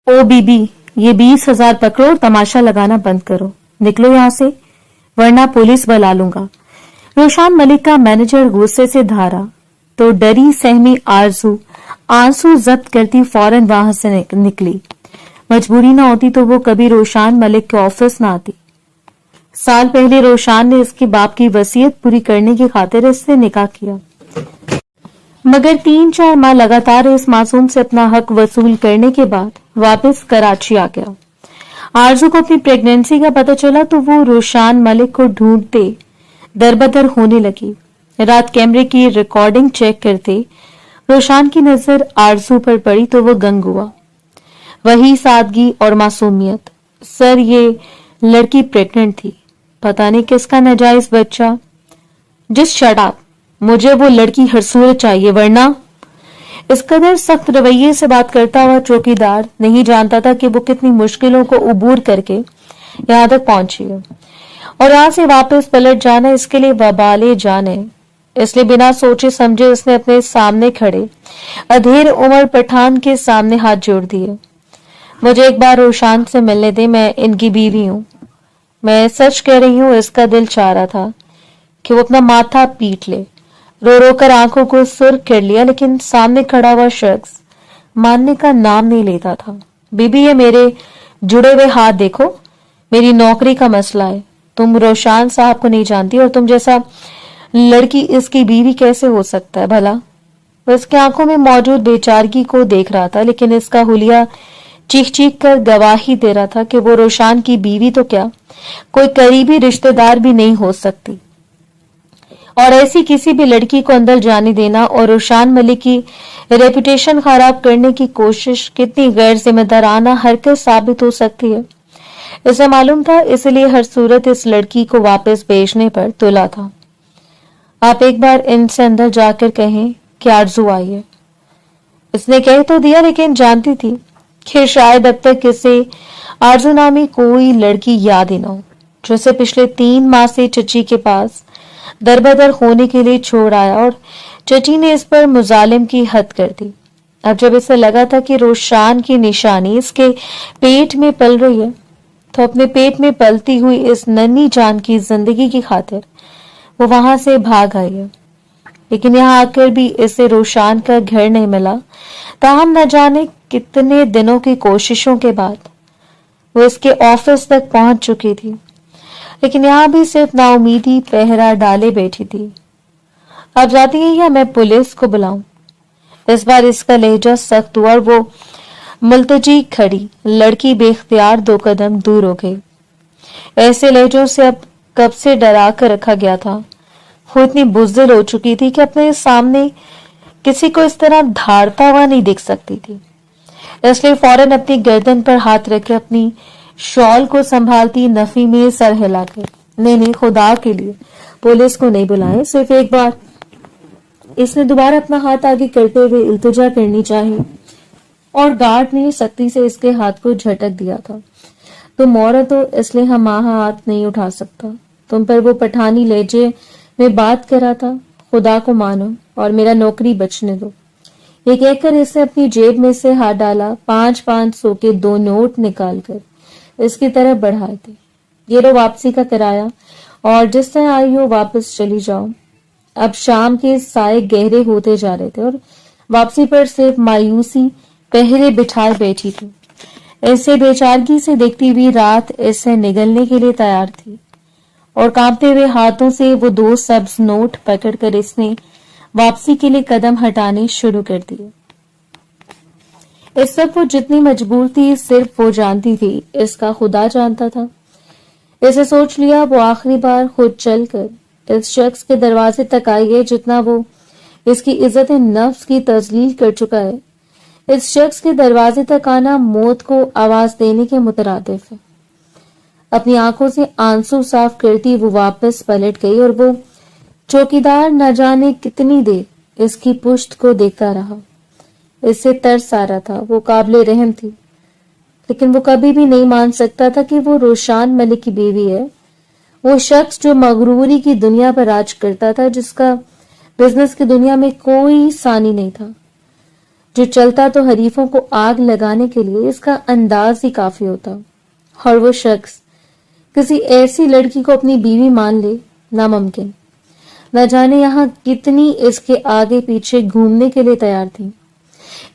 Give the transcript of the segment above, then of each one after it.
ओ बीबी, ये 20,000 पकड़ो और तमाशा लगाना बंद करो, निकलो यहाँ से वरना पुलिस बुला लूंगा। रोशान मलिक का मैनेजर गुस्से से धारा तो डरी सहमी आरजू आंसू जब्त करती फौरन वहां से निकली। मजबूरी न होती तो वो कभी रोशान मलिक के ऑफिस न आती। साल पहले रोशान ने इसके बाप की वसीयत पूरी करने की खातिर इससे निकाह किया, मगर 3-4 माह लगातार इस मासूम से अपना हक वसूल करने के बाद वापस कराची आ गया। आरजू को अपनी प्रेगनेंसी का पता चला तो वो रोशान मलिक को ढूंढते दरबदर होने लगी। रात कैमरे की रिकॉर्डिंग चेक करते रोशान की नजर आरजू पर पड़ी तो वो गंग हुआ। वही सादगी और मासूमियत। सर, ये लड़की प्रेग्नेंट थी, पता नहीं किसका नाजायज बच्चा। जस्ट शट अप, मुझे वो लड़की हर सूरत चाहिए वरना। इस कदर सख्त रवैये से बात करता हुआ चौकीदार नहीं जानता था कि वो कितनी मुश्किलों को उबूर करके यहाँ तक पहुंची है और यहाँ से वापस पलट जाना इसके लिए वबाले जाने। इसलिए बिना सोचे समझे उसने अपने सामने खड़े अधेर उमर पठान के सामने हाथ जोड़ दिए। मुझे एक बार रोशान से मिलने दे, मैं इनकी बीवी हूँ। मैं सच कह रही हूँ, इसका दिल चाह रहा था कि वो अपना माथा पीट ले। रो रो कर आंखों को सुर्ख कर लिया, लेकिन सामने खड़ा हुआ शख्स मानने का नाम नहीं लेता था। बीबी, ये मेरे जुड़े हुए हाथ देखो, मेरी नौकरी का मसला है। तुम रोशान साहब को नहीं जानती और तुम जैसा लड़की इसकी बीवी कैसे हो सकता है भला। वो इसके आंखों में मौजूद बेचारगी को देख रहा था, लेकिन इसका हुलिया चीख चीख कर गवाही दे रहा था कि वो रोशान की बीवी तो क्या, कोई करीबी रिश्तेदार भी नहीं हो सकती। और ऐसी किसी भी लड़की को अंदर जाने देना और रोशान मलिक की रेपुटेशन खराब करने की कोशिश कितनी गैर जिम्मेदाराना हरकत साबित हो सकती है, इसे मालूम था। इसलिए हर सूरत इस लड़की को वापस भेजने पर तुला था। आप एक बार इनसे अंदर जाकर कहें कि आरजू आई है। इसने कह तो दिया, लेकिन जानती थी कि शायद अब तक इसे आरजू नामी कोई लड़की याद ही ना हो, जो इसे पिछले 3 माह से चची के पास दरबदर होने के लिए छोड़ आया और चची ने इस पर मुजालिम की हद कर दी। अब जब इसे लगा था कि रोशान की निशानी इसके पेट में पल रही है, तो अपने पेट में पलती हुई इस नन्ही जान की जिंदगी की खातिर वो वहां से भाग आई है। लेकिन यहाँ आकर भी इसे रोशान का घर नहीं मिला। ताहम न जाने कितने दिनों की कोशिशों के बाद वो इसके ऑफिस तक पहुंच चुकी थी, लेकिन यहाँ भी सिर्फ नाउमीदी पहरा डाले बैठी थी। अब जाती है या मैं पुलिस को बुलाऊं? इस बार इसका लहजा सख्त हुआ और वो मुल्तजी खड़ी लड़की बेख्तियार 2 कदम दूर हो गई। ऐसे लहजों से अब कब से डरा कर रखा गया था। वो इतनी बुज़दिल हो चुकी थी कि अपने सामने किसी को इस तरह धारता हुआ नहीं दिख सकती थी। इसलिए फौरन अपनी गर्दन पर हाथ रख अपनी शॉल को संभालती नफी में सर हिलाकर, नहीं, खुदा के लिए पुलिस को नहीं बुलाए। सिर्फ एक बार इसने दोबारा अपना हाथ आगे करते हुए इल्तिजा करनी चाहिए और गार्ड ने सख्ती से इसके हाथ को झटक दिया था। तुम औरत हो, इसलिए हम हाथ नहीं उठा सकता। तुम पर वो पठानी लहजे में बात कर रहा था। खुदा को मानो और मेरा नौकरी बचने दो। ये कहकर इसने अपनी जेब में से हाथ डाला। 500 के 2 नोट निकालकर इसकी तरफ बढ़ाए थे। ये लो वापसी का किराया, और जिस तरह आई हो वापस चली जाओ। अब शाम के साए गहरे होते जा रहे थे और वापसी पर सिर्फ मायूसी पहरे बिठाए बैठी थी। ऐसे बेचारगी से देखती हुई रात इससे निगलने के लिए तैयार थी और कांपते हुए हाथों से वो 2 सब्ज नोट पकड़कर इसने वापसी के लिए कदम हटाने शुरू कर दिए। इस सब वो जितनी मजबूर थी सिर्फ वो जानती थी, इसका खुदा जानता था। इसे सोच लिया वो आखिरी बार खुद चलकर इस शख्स के दरवाजे तक आई है जितना वो इसकी इज्जत नफ्स की तजलील कर चुका है। इस शख्स के दरवाजे तक आना मौत को आवाज देने के मुतरादिफ है। अपनी आंखों से आंसू साफ करती वो वापस पलट गई और वो चौकीदार न जाने कितनी देर इसकी पुश्त को देखता रहा। इससे तरस आ रहा था। वो काबिले रहम थी, लेकिन वो कभी भी नहीं मान सकता था कि वो रोशान मलिक की बीवी है। वो शख्स जो मगरूरी की दुनिया पर राज करता था, जिसका बिजनेस की दुनिया में कोई सानी नहीं था। جو چلتا تو حریفوں کو آگ لگانے کے لیے اس کا انداز ہی کافی ہوتا، اور وہ شخص کسی ایسی لڑکی کو اپنی بیوی مان لے، ناممکن۔ نہ جانے یہاں کتنی اس کے آگے پیچھے گھومنے کے لیے تیار تھی،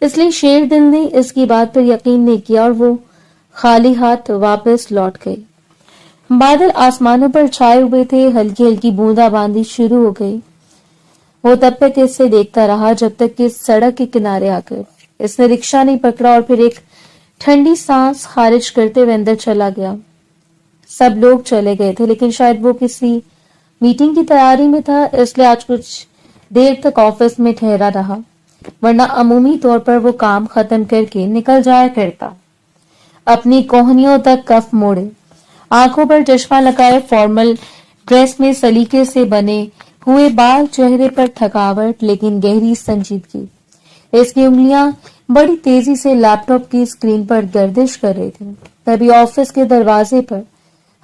اس لیے شیر دل نے اس کی بات پر یقین نہیں کیا اور وہ خالی ہاتھ واپس لوٹ گئی۔ بادل آسمانوں پر چھائے ہوئے تھے، ہلکی ہلکی بوندا باندی شروع ہو گئی۔ وہ تب تک اس سے دیکھتا رہا جب تک کہ سڑک کے کنارے آ کر اس نے رکشہ نہیں پکڑا اور پھر ایک ٹھنڈی سانس خارج کرتے ہوئے اندر چلا گیا۔ سب لوگ چلے گئے تھے لیکن شاید وہ کسی میٹنگ کی تیاری میں تھا، اس لیے آج کچھ دیر تک آفس میں ٹھہرا رہا، ورنہ عمومی طور پر وہ کام ختم کر کے نکل جایا کرتا، اپنی کوہنیوں تک کف موڑے، آنکھوں پر چشمہ لگائے، فارمل ڈریس میں سلیقے سے بنے ہوئے بال، چہرے پر تھکاوٹ لیکن گہری سنجیدگی۔ اس کی انگلیاں بڑی تیزی سے لیپ ٹاپ کی اسکرین پر گردش کر رہی تھی۔ تبھی آفس کے دروازے پر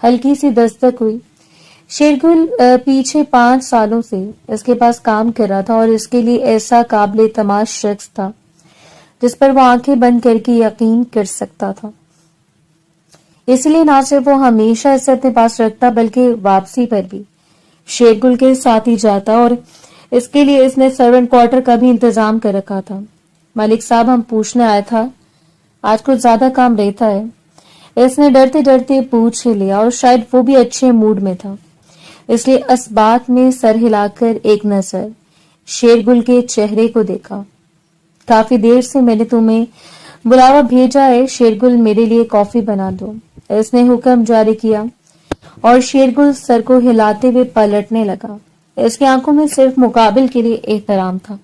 ہلکی سی دستک ہوئی۔ شیرگل پیچھے 5 سالوں سے اس کے پاس کام کر رہا تھا اور اس کے لیے ایسا قابل اعتماد شخص تھا جس پر وہ آنکھیں بند کر کے یقین کر سکتا تھا۔ اس لیے نہ صرف وہ ہمیشہ اسے اپنے پاس رکھتا بلکہ واپسی پر بھی شیرگل کے ساتھ ہی جاتا، اور اس کے لیے اس نے سرونٹ کوارٹر کا بھی انتظام کر رکھا تھا۔ ملک صاحب، ہم پوچھنے آیا تھا، آج کچھ زیادہ کام رہتا ہے؟ اس نے ڈرتے ڈرتے پوچھ لیا، اور شاید وہ بھی اچھے موڈ میں تھا، اس لیے اسبات میں سر ہلا کر ایک نظر شیرگل کے چہرے کو دیکھا۔ کافی دیر سے میں نے تمہیں بلاوا بھیجا ہے، شیرگل میرے لیے کافی بنا دو، اس نے حکم جاری کیا، اور شیرگل سر کو ہلاتے ہوئے پلٹنے لگا۔ اس کی آنکھوں میں صرف مقابل کے لیے احترام تھا،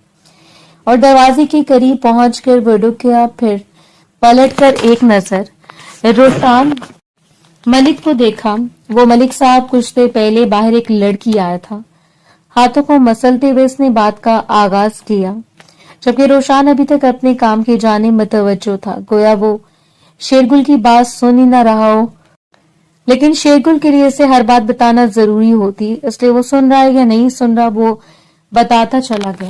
اور دروازے کے قریب پہنچ کر وہ رک گیا، پھر پلٹ کر ایک نظر روشان ملک کو دیکھا۔ وہ ملک صاحب کچھ دیر پہلے باہر ایک لڑکی آیا تھا، ہاتھوں کو مسلتے ہوئے اس نے بات کا آغاز کیا، جبکہ روشان ابھی تک اپنے کام کی جانب متوجہ تھا، گویا وہ شیرگل کی بات سن ہی نہ رہا ہو، لیکن شیرگل کے لیے اسے ہر بات بتانا ضروری ہوتی، اس لیے وہ سن رہا ہے یا نہیں سن رہا وہ بتاتا چلا گیا۔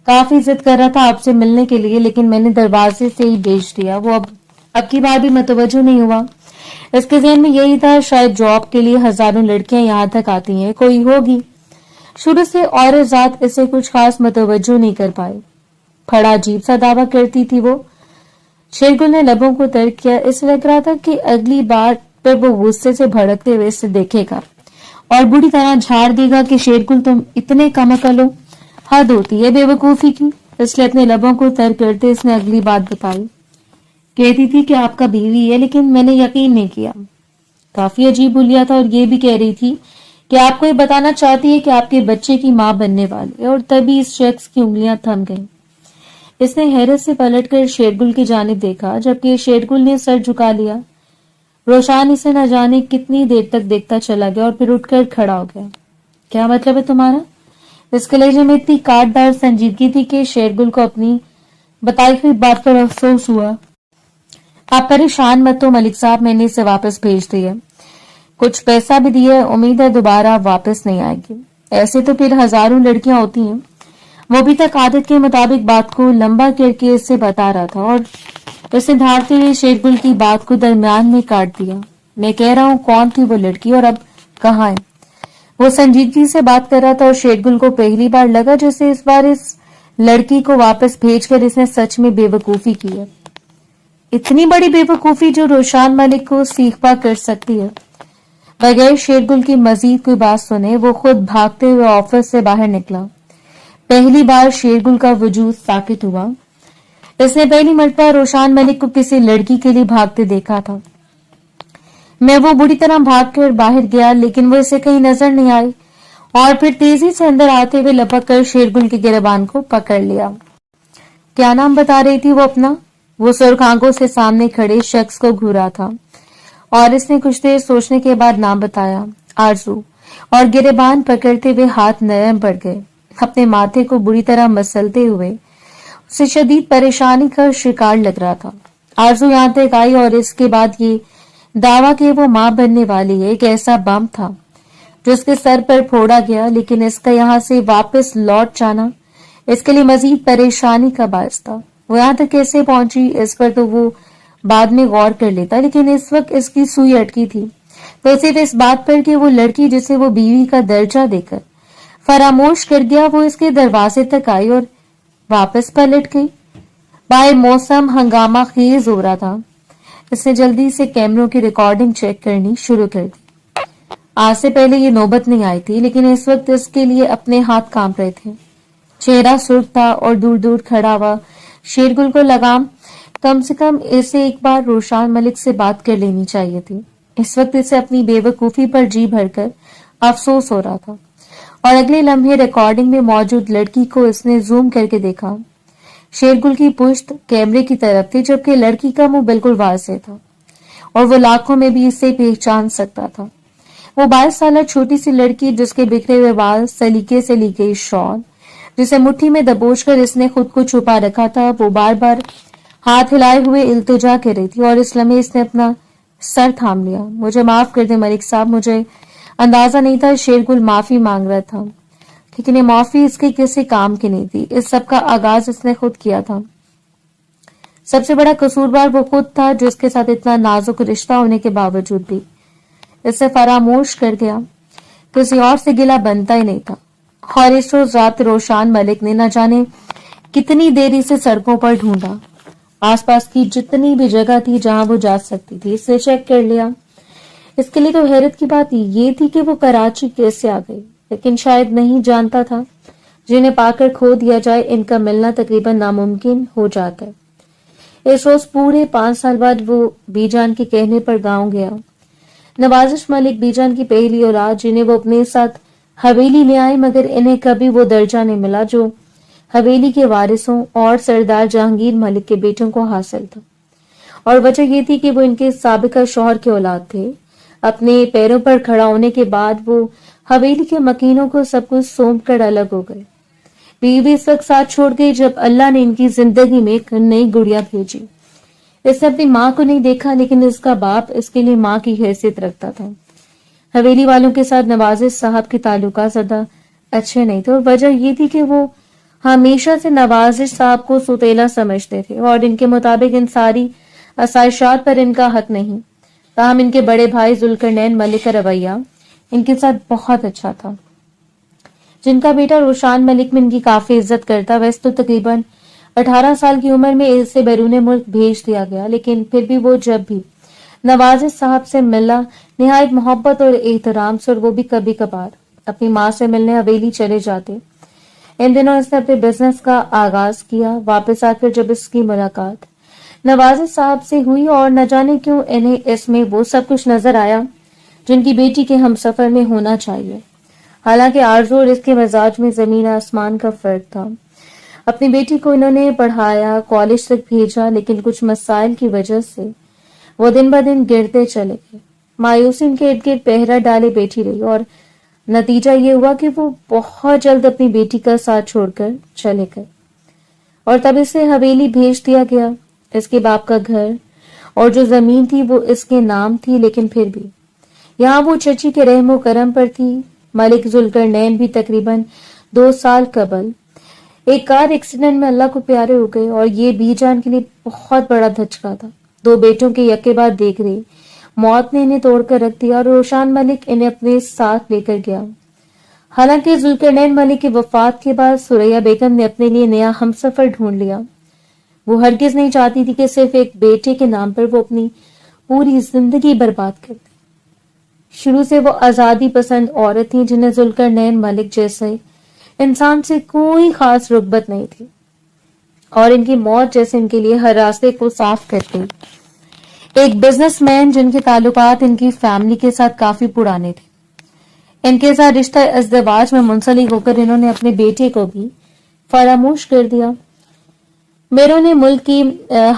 کافی ضد کر رہا تھا آپ سے ملنے کے لیے، لیکن میں نے دروازے سے ہی بھیج دیا۔ وہ اب کی بار بھی متوجہ نہیں ہوا۔ اس کے ذہن میں یہی تھا، شاید جاب کے لیے ہزاروں لڑکیاں یہاں تک آتی ہیں، کوئی ہوگی۔ شروع سے عورت ذات اسے کچھ خاص متوجہ نہیں کر پائے، بڑا عجیب سا دعویٰ کرتی تھی وہ۔ شیرگل نے لبوں کو ترک کیا، اسے لگ رہا تھا کہ اگلی بار پر وہ غصے سے بھڑکتے ہوئے اسے دیکھے گا اور بری طرح جھاڑ دے گا کہ شیرگل تم اتنے کم عقل ہو، حد ہوتی ہے بے وقوفی کی۔ اس لیے اپنے لبوں کو تر کرتے اس نے اگلی بات بتائی، کہتی تھی کہ آپ کا بیوی ہے، لیکن میں نے یقین نہیں کیا۔ کافی عجیب حلیہ تھا، اور یہ بھی کہہ رہی تھی کہ آپ کو یہ بتانا چاہتی ہے کہ آپ کے بچے کی ماں بننے والی ہے، اور تبھی اس شخص کی انگلیاں تھم گئیں۔ اس نے حیرت سے پلٹ کر شیرگل کی جانب دیکھا، جبکہ شیرگل نے سر جھکا لیا۔ روشان اسے نہ جانے کتنی دیر تک دیکھتا چلا گیا اور پھر اٹھ کر کھڑا ہو گیا۔ کیا مطلب ہے تمہارا؟ اس کے لہجے میں اتنی کاٹدار سنجیدگی تھی کہ شیرگل کو اپنی بتائی ہوئی بات پر افسوس ہوا۔ آپ پریشان مت ہو ملک صاحب، میں نے اسے واپس بھیج دیا، کچھ پیسہ بھی دیا ہے، امید ہے دوبارہ واپس نہیں آئے گی۔ ایسے تو پھر ہزاروں لڑکیاں ہوتی ہیں۔ وہ ابھی تک عادت کے مطابق بات کو لمبا کر کے اس سے بتا رہا تھا، اور اسے دھاڑتے ہوئے شیرگل کی بات کو درمیان میں کاٹ دیا۔ میں کہہ رہا ہوں کون تھی وہ لڑکی اور اب کہاں ہے؟ وہ سنجیدگی سے بات کر رہا تھا، اور شیرگل کو پہلی بار لگا جیسے اس بار اس لڑکی کو واپس بھیج کر اس نے سچ میں بے وقوفی کی ہے، اتنی بڑی بے وقوفی جو روشان ملک کو سیکھوا کر سکتی ہے۔ بغیر شیرگل کی مزید کوئی بات سنے وہ خود بھاگتے ہوئے آفس سے باہر نکلا۔ پہلی بار شیرگل کا وجود ساکت ہوا۔ اس نے پہلی مرتبہ روشان ملک کو کسی لڑکی کے لیے بھاگتے دیکھا تھا۔ میں وہ بری طرح بھاگ کر باہر گیا، لیکن وہ اسے کہیں نظر نہیں آئی، اور پھر تیزی سے اندر آتے ہوئے لپک کر شیرگل کی گریبان کو پکڑ لیا۔ کیا نام بتا رہی تھی وہ اپنا؟ وہ سرخ آنکھوں سے سامنے کھڑے شخص کو گھورا تھا، اور اس نے کچھ دیر سوچنے کے بعد نام بتایا، آرزو، اور گریبان پکڑتے ہوئے ہاتھ نرم پڑ گئے۔ اپنے ماتھے کو بری طرح مسلتے ہوئے اسے شدید پریشانی کا شکار لگ رہا تھا۔ آرزو یہاں تک آئی، اور اس کے بعد یہ دعویٰ کہ وہ ماں بننے والی ہے ایک ایسا بم تھا جو اس کے سر پر پھوڑا گیا، لیکن اس کا یہاں سے واپس لوٹ جانا اس کے لیے مزید پریشانی کا باعث تھا۔ وہ یہاں تک کیسے پہنچی اس پر تو وہ بعد میں غور کر لیتا، لیکن اس وقت اس کی سوئی اٹکی تھی تو صرف اس بات پر کہ وہ لڑکی جسے وہ بیوی کا درجہ دے کر فراموش کر گیا وہ اس کے دروازے تک آئی اور واپس پلٹ گئی۔ باہر موسم ہنگامہ خیز ہو رہا تھا۔ اس نے جلدی سے کیمروں کی ریکارڈنگ چیک کرنی شروع کر دی۔ آج سے پہلے یہ نوبت نہیں آئی تھی، لیکن اس وقت اس کے لیے اپنے ہاتھ کانپ رہے تھے۔ چہرہ سرخ تھا اور دور دور کھڑا ہوا شیرگل کو لگام کم سے کم اسے ایک بار روشان ملک سے بات کر لینی چاہیے تھی۔ اس وقت اسے اپنی بے وقوفی پر جی بھر کر افسوس ہو رہا تھا، اور اگلے لمحے ریکارڈنگ میں موجود لڑکی کو اس نے زوم کر کے دیکھا۔ شیرگل کی پشت کیمرے کی طرف تھی، جبکہ لڑکی کا منہ بالکل واضح تھا اور وہ لاکھوں میں بھی اسے پہچان سکتا تھا۔ وہ 22 سالہ چھوٹی سی لڑکی جس کے بکھرے ہوئے بال، سلیقے سے لی گئی شال جسے مٹھی میں دبوچ کر اس نے خود کو چھپا رکھا تھا، وہ بار بار ہاتھ ہلائے ہوئے التجا کر رہی تھی، اور اس لمحے اس نے اپنا سر تھام لیا۔ مجھے معاف کر دیں ملک صاحب، مجھے اندازہ نہیں تھا۔ شیرگل معافی مانگ رہا تھا، لیکن یہ معافی اس کے کسی کام کی نہیں تھی۔ اس سب کا آغاز اس نے خود کیا تھا۔ سب سے بڑا قصوروار وہ خود تھا، جو اس کے ساتھ اتنا نازک رشتہ ہونے کے باوجود بھی اسے فراموش کر گیا۔ کسی اور سے گلہ بنتا ہی نہیں تھا۔ اور اس روز رات روشان ملک نے نہ جانے کتنی دیری سے سڑکوں پر ڈھونڈا، آس پاس کی جتنی بھی جگہ تھی جہاں وہ جا سکتی تھی اسے چیک کر لیا۔ اس کے لیے تو حیرت کی بات یہ تھی کہ وہ کراچی کیسے آ گئی، لیکن شاید نہیں جانتا تھا جنہیں پا کر کھو دیا جائے ان کا ملنا تقریباً ناممکن ہو جاتا ہے۔ اس روز پورے 5 سال بعد وہ بی جان کے کہنے پر گاؤں گیا۔ نوازش ملک بی جان کی پہلی اولاد، جنہیں وہ اپنے ساتھ حویلی لے آئے، مگر انہیں کبھی وہ درجہ نہیں ملا جو حویلی کے وارثوں اور سردار جہانگیر ملک کے بیٹوں کو حاصل تھا، اور وجہ یہ تھی کہ وہ ان کے سابقہ شوہر کے اولاد تھے۔ اپنے پیروں پر کھڑا ہونے کے بعد وہ حویلی کے مکینوں کو سب کچھ سونپ کر الگ ہو گئے۔ بیوی اس وقت ساتھ چھوڑ گئی جب اللہ نے ان کی زندگی میں ایک نئی گڑیا بھیجی۔ اس نے اپنی ماں کو نہیں دیکھا، لیکن اس کا باپ اس کے لیے ماں کی حیثیت رکھتا تھا۔ حویلی والوں کے ساتھ نوازش صاحب کے تعلقات زیادہ اچھے نہیں تھے، اور وجہ یہ تھی کہ وہ ہمیشہ سے نوازش صاحب کو سوتیلا سمجھتے تھے، اور ان کے مطابق ان ساری آسائشات پر ان کا حق نہیں۔ تاہم ان کے بڑے بھائی ذوالقرنین ملک کا رویہ ان کے ساتھ بہت اچھا تھا۔ جن کا بیٹا روشان ملک میں ان کی کافی عزت کرتا، ویسے تو تقریباً 18 سال کی عمر میں اسے بیرون ملک بھیج دیا گیا، لیکن پھر بھی وہ جب بھی نوازش صاحب سے ملا نہایت محبت اور احترام سے، اور وہ بھی کبھی کبھار اپنی ماں سے ملنے حویلی چلے جاتے۔ ان دنوں اس نے اپنے بزنس کا آغاز کیا۔ واپس آ کر جب اس کی ملاقات نوازش صاحب سے ہوئی، اور نہ جانے کیوں انہیں اس میں وہ سب کچھ نظر آیا جن کی بیٹی کے ہم سفر میں ہونا چاہیے۔ حالانکہ آرزو اور اس کے مزاج میں زمین آسمان کا فرق تھا۔ اپنی بیٹی کو انہوں نے پڑھایا، کالج تک بھیجا، لیکن کچھ مسائل کی وجہ سے وہ دن بہ دن گرتے چلے گئے۔ مایوسی ان کے ارد گرد پہرا ڈالے بیٹھی رہی، اور نتیجہ یہ ہوا کہ وہ بہت جلد اپنی بیٹی کا ساتھ چھوڑ کر چلے گئے، اور تب اسے حویلی بھیج دیا گیا۔ اس کے باپ کا گھر اور جو زمین تھی وہ اس کے نام تھی، لیکن پھر بھی یہاں وہ چچی کے رحم و کرم پر تھی۔ ملک ذوالقرنین بھی تقریباً 2 سال قبل ایک کار ایکسیڈنٹ میں اللہ کو پیارے ہو گئے، اور یہ بی جان کے لیے بہت بڑا دھچکا تھا۔ 2 بیٹوں کے یکے بعد دیکھ رہی موت نے انہیں توڑ کر رکھ دیا، اور روشان ملک انہیں اپنے ساتھ لے کر گیا۔ حالانکہ ذوالقرنین ملک کی وفات کے بعد سریا بیگم نے اپنے لیے نیا ہمسفر ڈھونڈ لیا۔ وہ ہرگز نہیں چاہتی تھی کہ صرف ایک بیٹے کے نام پر وہ اپنی پوری زندگی برباد کر دے۔ شروع سے وہ آزادی پسند عورت تھی جنہیں ذوالقرنین ملک جیسے انسان سے کوئی خاص رغبت نہیں تھی، اور ان کی موت جیسے ان کے لیے ہر راستے کو صاف کر گئی۔ ایک بزنس مین جن کے تعلقات ان کی فیملی کے ساتھ کافی پرانے تھے، ان کے ساتھ رشتہ ازدواج میں منسلک ہو کر انہوں نے اپنے بیٹے کو بھی فراموش کر دیا۔ بیرون ملک کی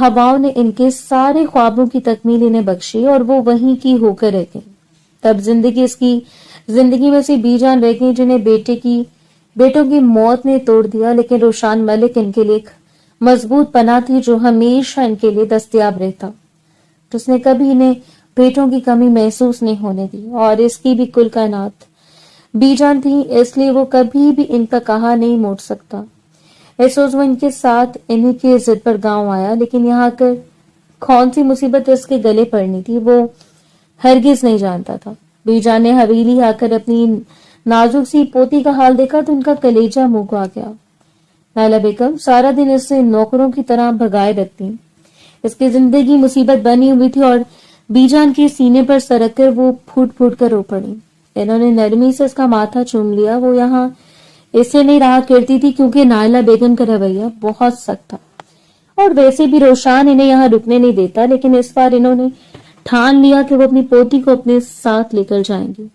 ہواؤں نے ان کے سارے خوابوں کی تکمیل انہیں بخشی، اور وہ وہیں کی ہو کر رہ گئی۔ تب زندگی میں سے بی جان رہ گئی جنہیں بیٹوں کی موت نے توڑ دیا، لیکن روشان ملک ان کے لیے ایک مضبوط پناہ تھی جو ہمیشہ ان کے لیے دستیاب رہتا، جس نے کبھی انہیں بیٹوں کی کمی محسوس نہیں ہونے دی۔ اور اس کی بھی کل کائنات بی جان تھی، اس لیے وہ کبھی بھی ان کا کہا نہیں موڑ سکتا۔ اس روز وہ ان کے ساتھ انہیں کی ضد پر گاؤں آیا، لیکن یہاں آ کر کون سی مصیبت اس کے گلے پڑنی تھی وہ ہرگز نہیں جانتا تھا۔ بی جان نے حویلی آ کر اپنی نازک سی پوتی کا حال دیکھا تو ان کا کلیجہ منہ کو آ گیا۔ نائلہ بیگم سارا دن اس سے نوکروں کی طرح بھگائے رکھتی، اس کی زندگی مصیبت بنی ہوئی تھی اور بی جان کے سینے پر سرک کر وہ پھوٹ پھوٹ کر رو پڑی۔ انہوں نے نرمی سے اس کا ماتھا چوم لیا۔ وہ یہاں اس سے نہیں رہا کرتی تھی کیونکہ نائلہ بیگم کا رویہ بہت سخت تھا، اور ویسے بھی روشان انہیں یہاں رکنے نہیں دیتا، لیکن اس بار انہوں نے ٹھان لیا کہ وہ اپنی پوتی کو اپنے ساتھ لے کر جائیں گی،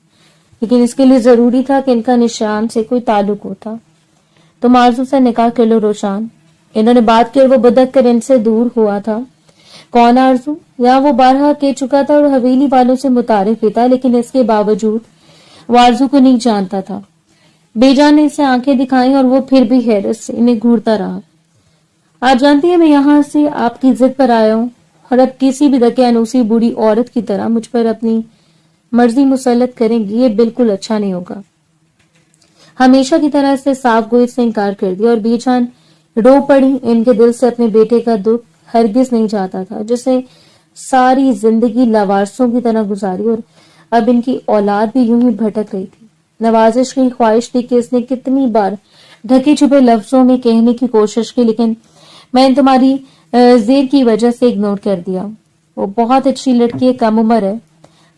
لیکن اس کے لیے ضروری تھا کہ ان کا نشان سے کوئی تعلق ہوتا۔ تم آرزو سے نکاح کر لو روشان، انہوں نے بات کی اور وہ بدک کر ان سے دور ہوا تھا۔ کون آرزو؟ یہاں وہ بارہا کہہ چکا تھا اور حویلی والوں سے متعارف بھی تھا، لیکن اس کے باوجود وہ آرزو کو نہیں جانتا تھا۔ بے جان نے اسے آنکھیں دکھائیں اور وہ پھر بھی حیرت سے انہیں گھورتا رہا۔ آپ جانتی ہیں میں یہاں سے آپ کی ضد پر آیا ہوں، اور اب کسی بھی دقیانوسی بوڑھی عورت کی طرح مجھ پر اپنی مرضی مسلط کریں گی، یہ بالکل اچھا نہیں ہوگا۔ ہمیشہ کی طرح اس نے صاف گوئی سے انکار کر دیا اور بی جان رو پڑی۔ ان کے دل سے اپنے بیٹے کا دکھ ہرگز نہیں جاتا تھا، جسے ساری زندگی لاوارثوں کی طرح گزاری، اور اب ان کی اولاد بھی یوں ہی بھٹک رہی تھی۔ نوازش کی خواہش تھی کہ اس نے کتنی بار ڈھکے چھپے لفظوں میں کہنے کی کوشش کی، لیکن میں نے تمہاری زیر کی وجہ سے اگنور کر دیا۔ وہ بہت اچھی لڑکی ہے، کم عمر ہے،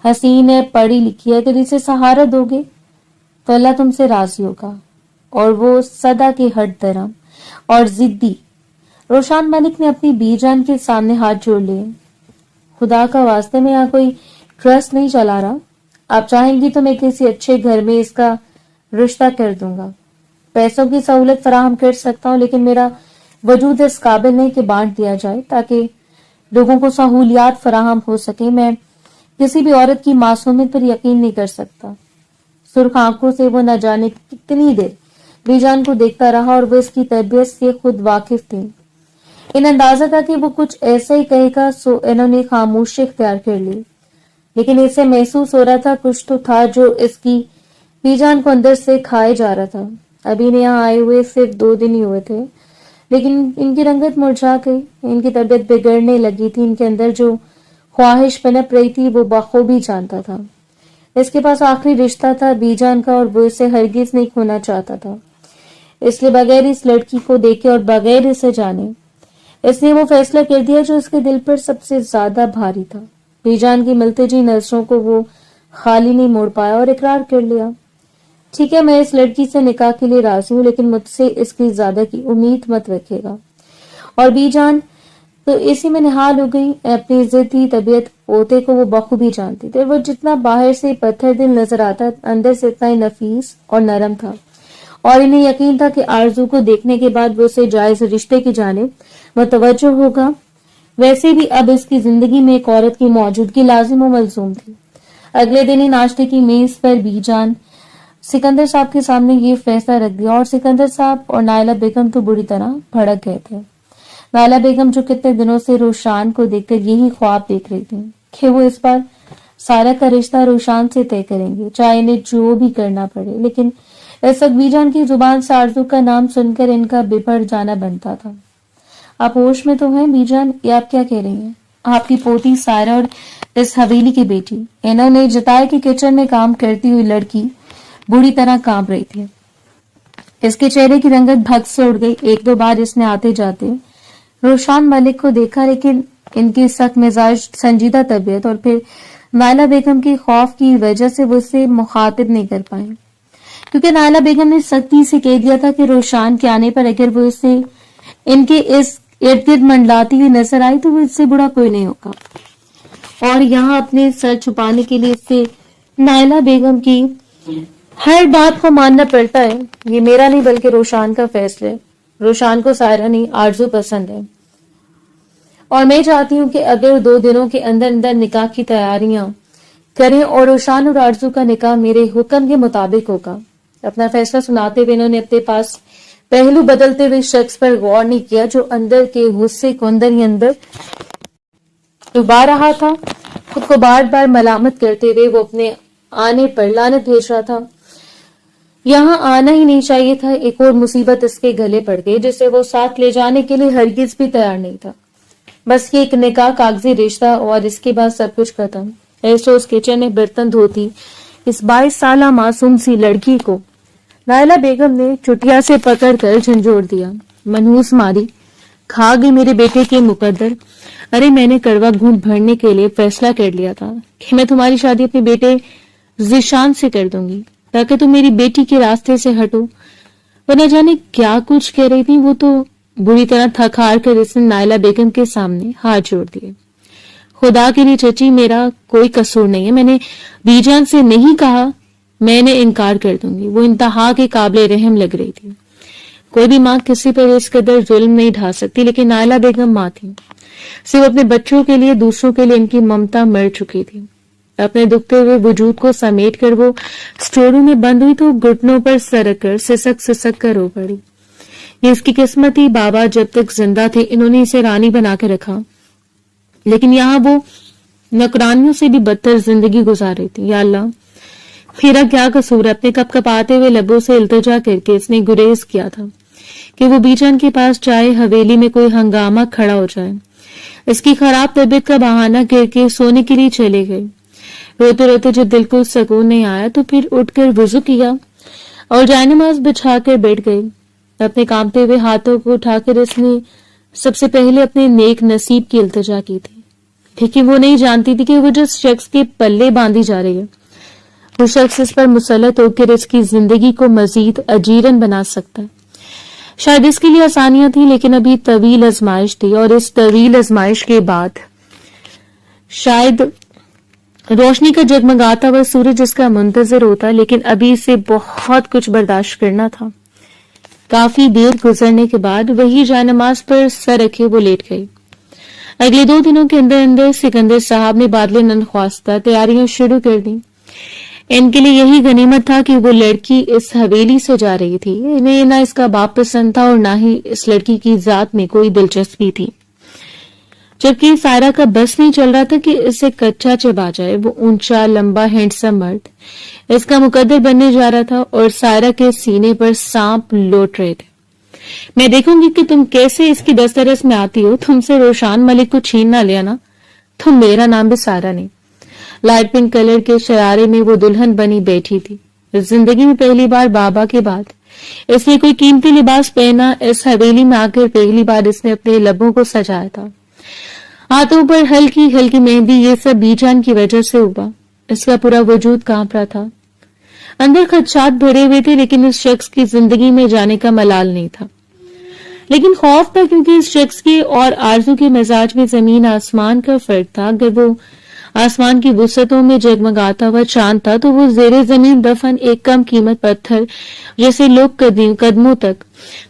حسین ہے، پڑھی لکھی ہے، اگر اسے سہارا دو گے تو اللہ تم سے راضی ہوگا۔ اور وہ سدا کے ہٹ درم اور ضدی۔ روشان ملک نے اپنی بی جان کے سامنے ہاتھ جوڑ لیے۔ خدا کا واسطے میں یہاں کوئی ٹرسٹ نہیں چلا رہا، آپ چاہیں گی تو میں کسی اچھے گھر میں اس کا رشتہ کر دوں گا، پیسوں کی سہولت فراہم کر سکتا ہوں، لیکن میرا وجود اس قابل نہیں کہ بانٹ دیا جائے تاکہ لوگوں کو سہولیات فراہم ہو سکے۔ میں کسی بھی عورت کی معصومیت پر یقین نہیں کر سکتا۔ سرخ آنکھوں سے وہ نہ جانے کتنی دیر بی جان کو دیکھتا رہا، اور وہ اس کی تربیت سے خود واقف تھی۔ ان اندازہ تھا کہ وہ کچھ ایسا ہی کہے گا، سو انہوں نے خاموشی اختیار کر لی، لیکن اسے محسوس ہو رہا تھا کچھ تو تھا جو اس کی بی جان کو اندر سے کھائے جا رہا تھا۔ ابھی یہاں آئے ہوئے صرف 2 دن ہی ہوئے تھے، لیکن ان کی رنگت مرجھا گئی، ان کی طبیعت بگڑنے لگی تھی، ان کے اندر جو خواہش پنپ رہی تھی وہ بخوبی جانتا تھا۔ اس کے پاس آخری رشتہ تھا بی جان کا، اور وہ اسے ہرگز نہیں کھونا چاہتا تھا، اس لیے بغیر اس لڑکی کو دیکھے اور بغیر اسے جانے اس نے وہ فیصلہ کر دیا جو اس کے دل پر سب سے زیادہ بھاری تھا۔ بی جان کی ملتجی نظروں کو وہ خالی نہیں موڑ پایا اور اقرار کر لیا، ٹھیک ہے میں اس لڑکی سے نکاح کے لیے راضی ہوں، لیکن مجھ سے اس کی زیادہ کی امید مت رکھے گا۔ اور بی جان تو اسی میں نہال ہو گئی، اپنی ضدی طبیعت پوتے کو وہ بخوبی جانتی تھی، وہ جتنا باہر سے پتھر دل نظر آتا اندر سے اتنا ہی نفیس اور نرم تھا، اور انہیں یقین تھا کہ آرزو کو دیکھنے کے بعد وہ اسے جائز رشتے کی جانب متوجہ ہوگا۔ ویسے بھی اب اس کی زندگی میں ایک عورت کی موجودگی لازم و ملزوم تھی۔ اگلے دن ہی ناشتے کی میز پر بی جان سکندر صاحب کے سامنے یہ فیصلہ رکھ دیا، اور سکندر صاحب اور نائلہ بیگم تو بری طرح بھڑک گئے تھے۔ نائلہ بیگم جو کتنے دنوں سے روشان کو دیکھ کر یہی خواب دیکھ رہی تھی کہ وہ اس بار سارا کا رشتہ روشان سے طے کریں گے، چاہے انہیں جو بھی کرنا پڑے، لیکن اس وقت بی جان کی زبان سے آرزو کا نام سن کر ان کا بپھر جانا بنتا تھا۔ آپ ہوش میں تو ہیں بی جان؟ یہ آپ کیا کہہ رہی ہیں؟ آپ کی پوتی سائرہ اور اس حویلی کی بیٹی، انہوں نے جتایا کہ کچن میں کام کرتی ہوئی لڑکی بری طرح کانپ رہی تھی۔ اس کے چہرے کی رنگت بھگ سے اڑ گئی۔ 1-2 بار اس نے آتے جاتے روشان ملک کو دیکھا، لیکن ان کی سخت مزاج، سنجیدہ طبیعت اور پھر نائلہ بیگم کی خوف کی وجہ سے وہ اسے مخاطب نہیں کر پائیں، کیونکہ نائلہ بیگم نے سختی سے کہہ دیا تھا کہ روشان کے آنے پر اگر وہ اسے ان کے اس ارد گرد منڈلاتی ہوئی نظر آئی تو وہ اس سے بڑا کوئی نہیں ہوگا، اور یہاں اپنے سر چھپانے کے لیے اس سے نائلہ بیگم کی ہر بات کو ماننا پڑتا ہے۔ یہ میرا نہیں بلکہ روشان کا فیصلہ ہے۔ روشان کو سائرہ نہیں آرزو پسند ہے، اور میں چاہتی ہوں کہ اگر 2 دنوں کے اندر اندر نکاح کی تیاریاں کریں، اور روشان اور آرزو کا نکاح میرے حکم کے مطابق ہوگا۔ اپنا فیصلہ سناتے ہوئے انہوں نے اپنے پاس پہلو بدلتے ہوئے شخص پر غور نہیں کیا جو اندر کے غصے کو اندر ہی اندر ڈبا رہا تھا۔ خود کو بار بار ملامت کرتے ہوئے وہ اپنے آنے پر لعنت بھیج رہا تھا۔ یہاں آنا ہی نہیں چاہیے تھا. ایک اور مصیبت اس کے گلے پڑ گئی جسے وہ ساتھ لے جانے کے لیے ہرگز بھی تیار نہیں تھا. بس یہ ایک نکاح کاغذی رشتہ اور اس کے بعد سب کچھ ختم. ایسوس کچن میں برتن دھوتی اس 22 سالہ معصوم سی لڑکی کو نائلہ بیگم نے چٹیا سے پکڑ کر جھنجھوڑ دیا. منحوس ماری، کھا گئی میرے بیٹے کے مقدر. ارے میں نے کڑوا گھونٹ بھرنے کے لیے فیصلہ کر لیا تھا کہ میں تمہاری شادی اپنے بیٹے ذیشان سے کر دوں گی تاکہ تم میری بیٹی کے راستے سے ہٹو. وہ نہ جانے کیا کچھ کہہ رہی تھی. وہ تو بری طرح تھک ہار کر اس نے نائلہ بیگم کے سامنے ہاتھ جوڑ دیے. خدا کے لیے چچی میرا کوئی قصور نہیں ہے. میں نے بی جان سے نہیں کہا میں نے انکار کر دوں گی. وہ انتہا کے قابل رحم لگ رہی تھی. کوئی بھی ماں کسی پر اس قدر ظلم نہیں ڈھا سکتی، لیکن نائلہ بیگم ماں تھی. صرف اپنے بچوں کے لیے، دوسروں کے لیے ان کی ممتا مر چکی تھی. اپنے دکھتے ہوئے وجود کو سمیٹ کر وہ سٹورو میں بند ہوئی تو گھٹنوں پر سر رکھ کر سسک کر رو پڑی. یہ اس کی قسمت تھی. بابا جب تک زندہ تھے انہوں نے اسے رانی بنا کے رکھا، لیکن یہاں وہ نوکرانیوں سے بھی بدتر زندگی گزار رہی تھی. یا اللہ، میرا کیا قصور ہے؟ اپنے کپ کپاتے ہوئے لبوں سے التجا کر کے اس نے گریز کیا تھا کہ وہ بیجان کے پاس چاہے حویلی میں کوئی ہنگامہ کھڑا ہو جائے. اس کی خراب طبیعت کا بہانہ کر کے سونے کے لیے چلے گئے. روتے روتے جب دل کو سکون نہیں آیا تو پھر اٹھ کر وضو کیا اور جائے نماز بچھا کر بیٹھ گئی. اپنے کانپتے ہوئے ہاتھوں کو اٹھا کر اس نے سب سے پہلے اپنے نیک نصیب کی التجا کی تھی، لیکن وہ نہیں جانتی تھی کہ وہ جس شخص کے پلے باندھی جا رہی ہے وہ شخص اس پر مسلط ہو کر اس کی زندگی کو مزید اجیرن بنا سکتا ہے. شاید اس کے لیے آسانیاں تھیں، لیکن ابھی طویل آزمائش تھی، اور اس طویل آزمائش کے بعد شاید روشنی کا جگمگاتا ہوا سورج اس کا منتظر ہوتا، لیکن ابھی اسے بہت کچھ برداشت کرنا تھا. کافی دیر گزرنے کے بعد وہی جائے نماز پر سر رکھے وہ لیٹ گئی. اگلے 2 دنوں کے اندر سکندر صاحب نے بادل ننخواستہ تیاریاں شروع کر دی. ان کے لیے یہی غنیمت تھا کہ وہ لڑکی اس حویلی سے جا رہی تھی. انہیں نہ اس کا باپ پسند تھا اور نہ ہی اس لڑکی کی ذات میں کوئی دلچسپی تھی، جبکہ سائرہ کا بس نہیں چل رہا تھا کہ اسے کچا چبا جائے. وہ اونچا لمبا ہینڈسم مرد اس کا مقدر بننے جا رہا تھا اور سائرہ کے سینے پر سانپ لوٹ رہے تھے. میں دیکھوں گی کہ تم کیسے اس کی دسترس میں آتی ہو. تم سے روشان ملک کو چھین نہ لیا نا. تم میرا نام بھی سائرہ نہیں. لائٹ پنک کلر کے شرارے میں وہ دلہن بنی بیٹھی تھی. زندگی میں پہلی بار بابا کے بعد اس نے کوئی قیمتی لباس پہنا. اس حویلی میں آ کر پہلی بار اس نے اپنے لبوں کو سجایا تھا. ہاتھوں پر ہلکی ہلکی مہندی. یہ سب بی جان کی وجہ سے ہوا. اس کا پورا وجود کانپ رہا تھا. اندر خدشات بھرے ہوئے تھے، لیکن اس شخص کی زندگی میں جانے کا ملال نہیں تھا. لیکن خوف تھا، کیونکہ اس شخص کے اور آرزو کے مزاج میں زمین آسمان کا فرق تھا. اگر وہ آسمان کی وسعتوں میں جگمگاتا ہوا چاند تھا تو وہ زیر زمین دفن ایک کم قیمت پتھر جیسے لوگ قدموں تک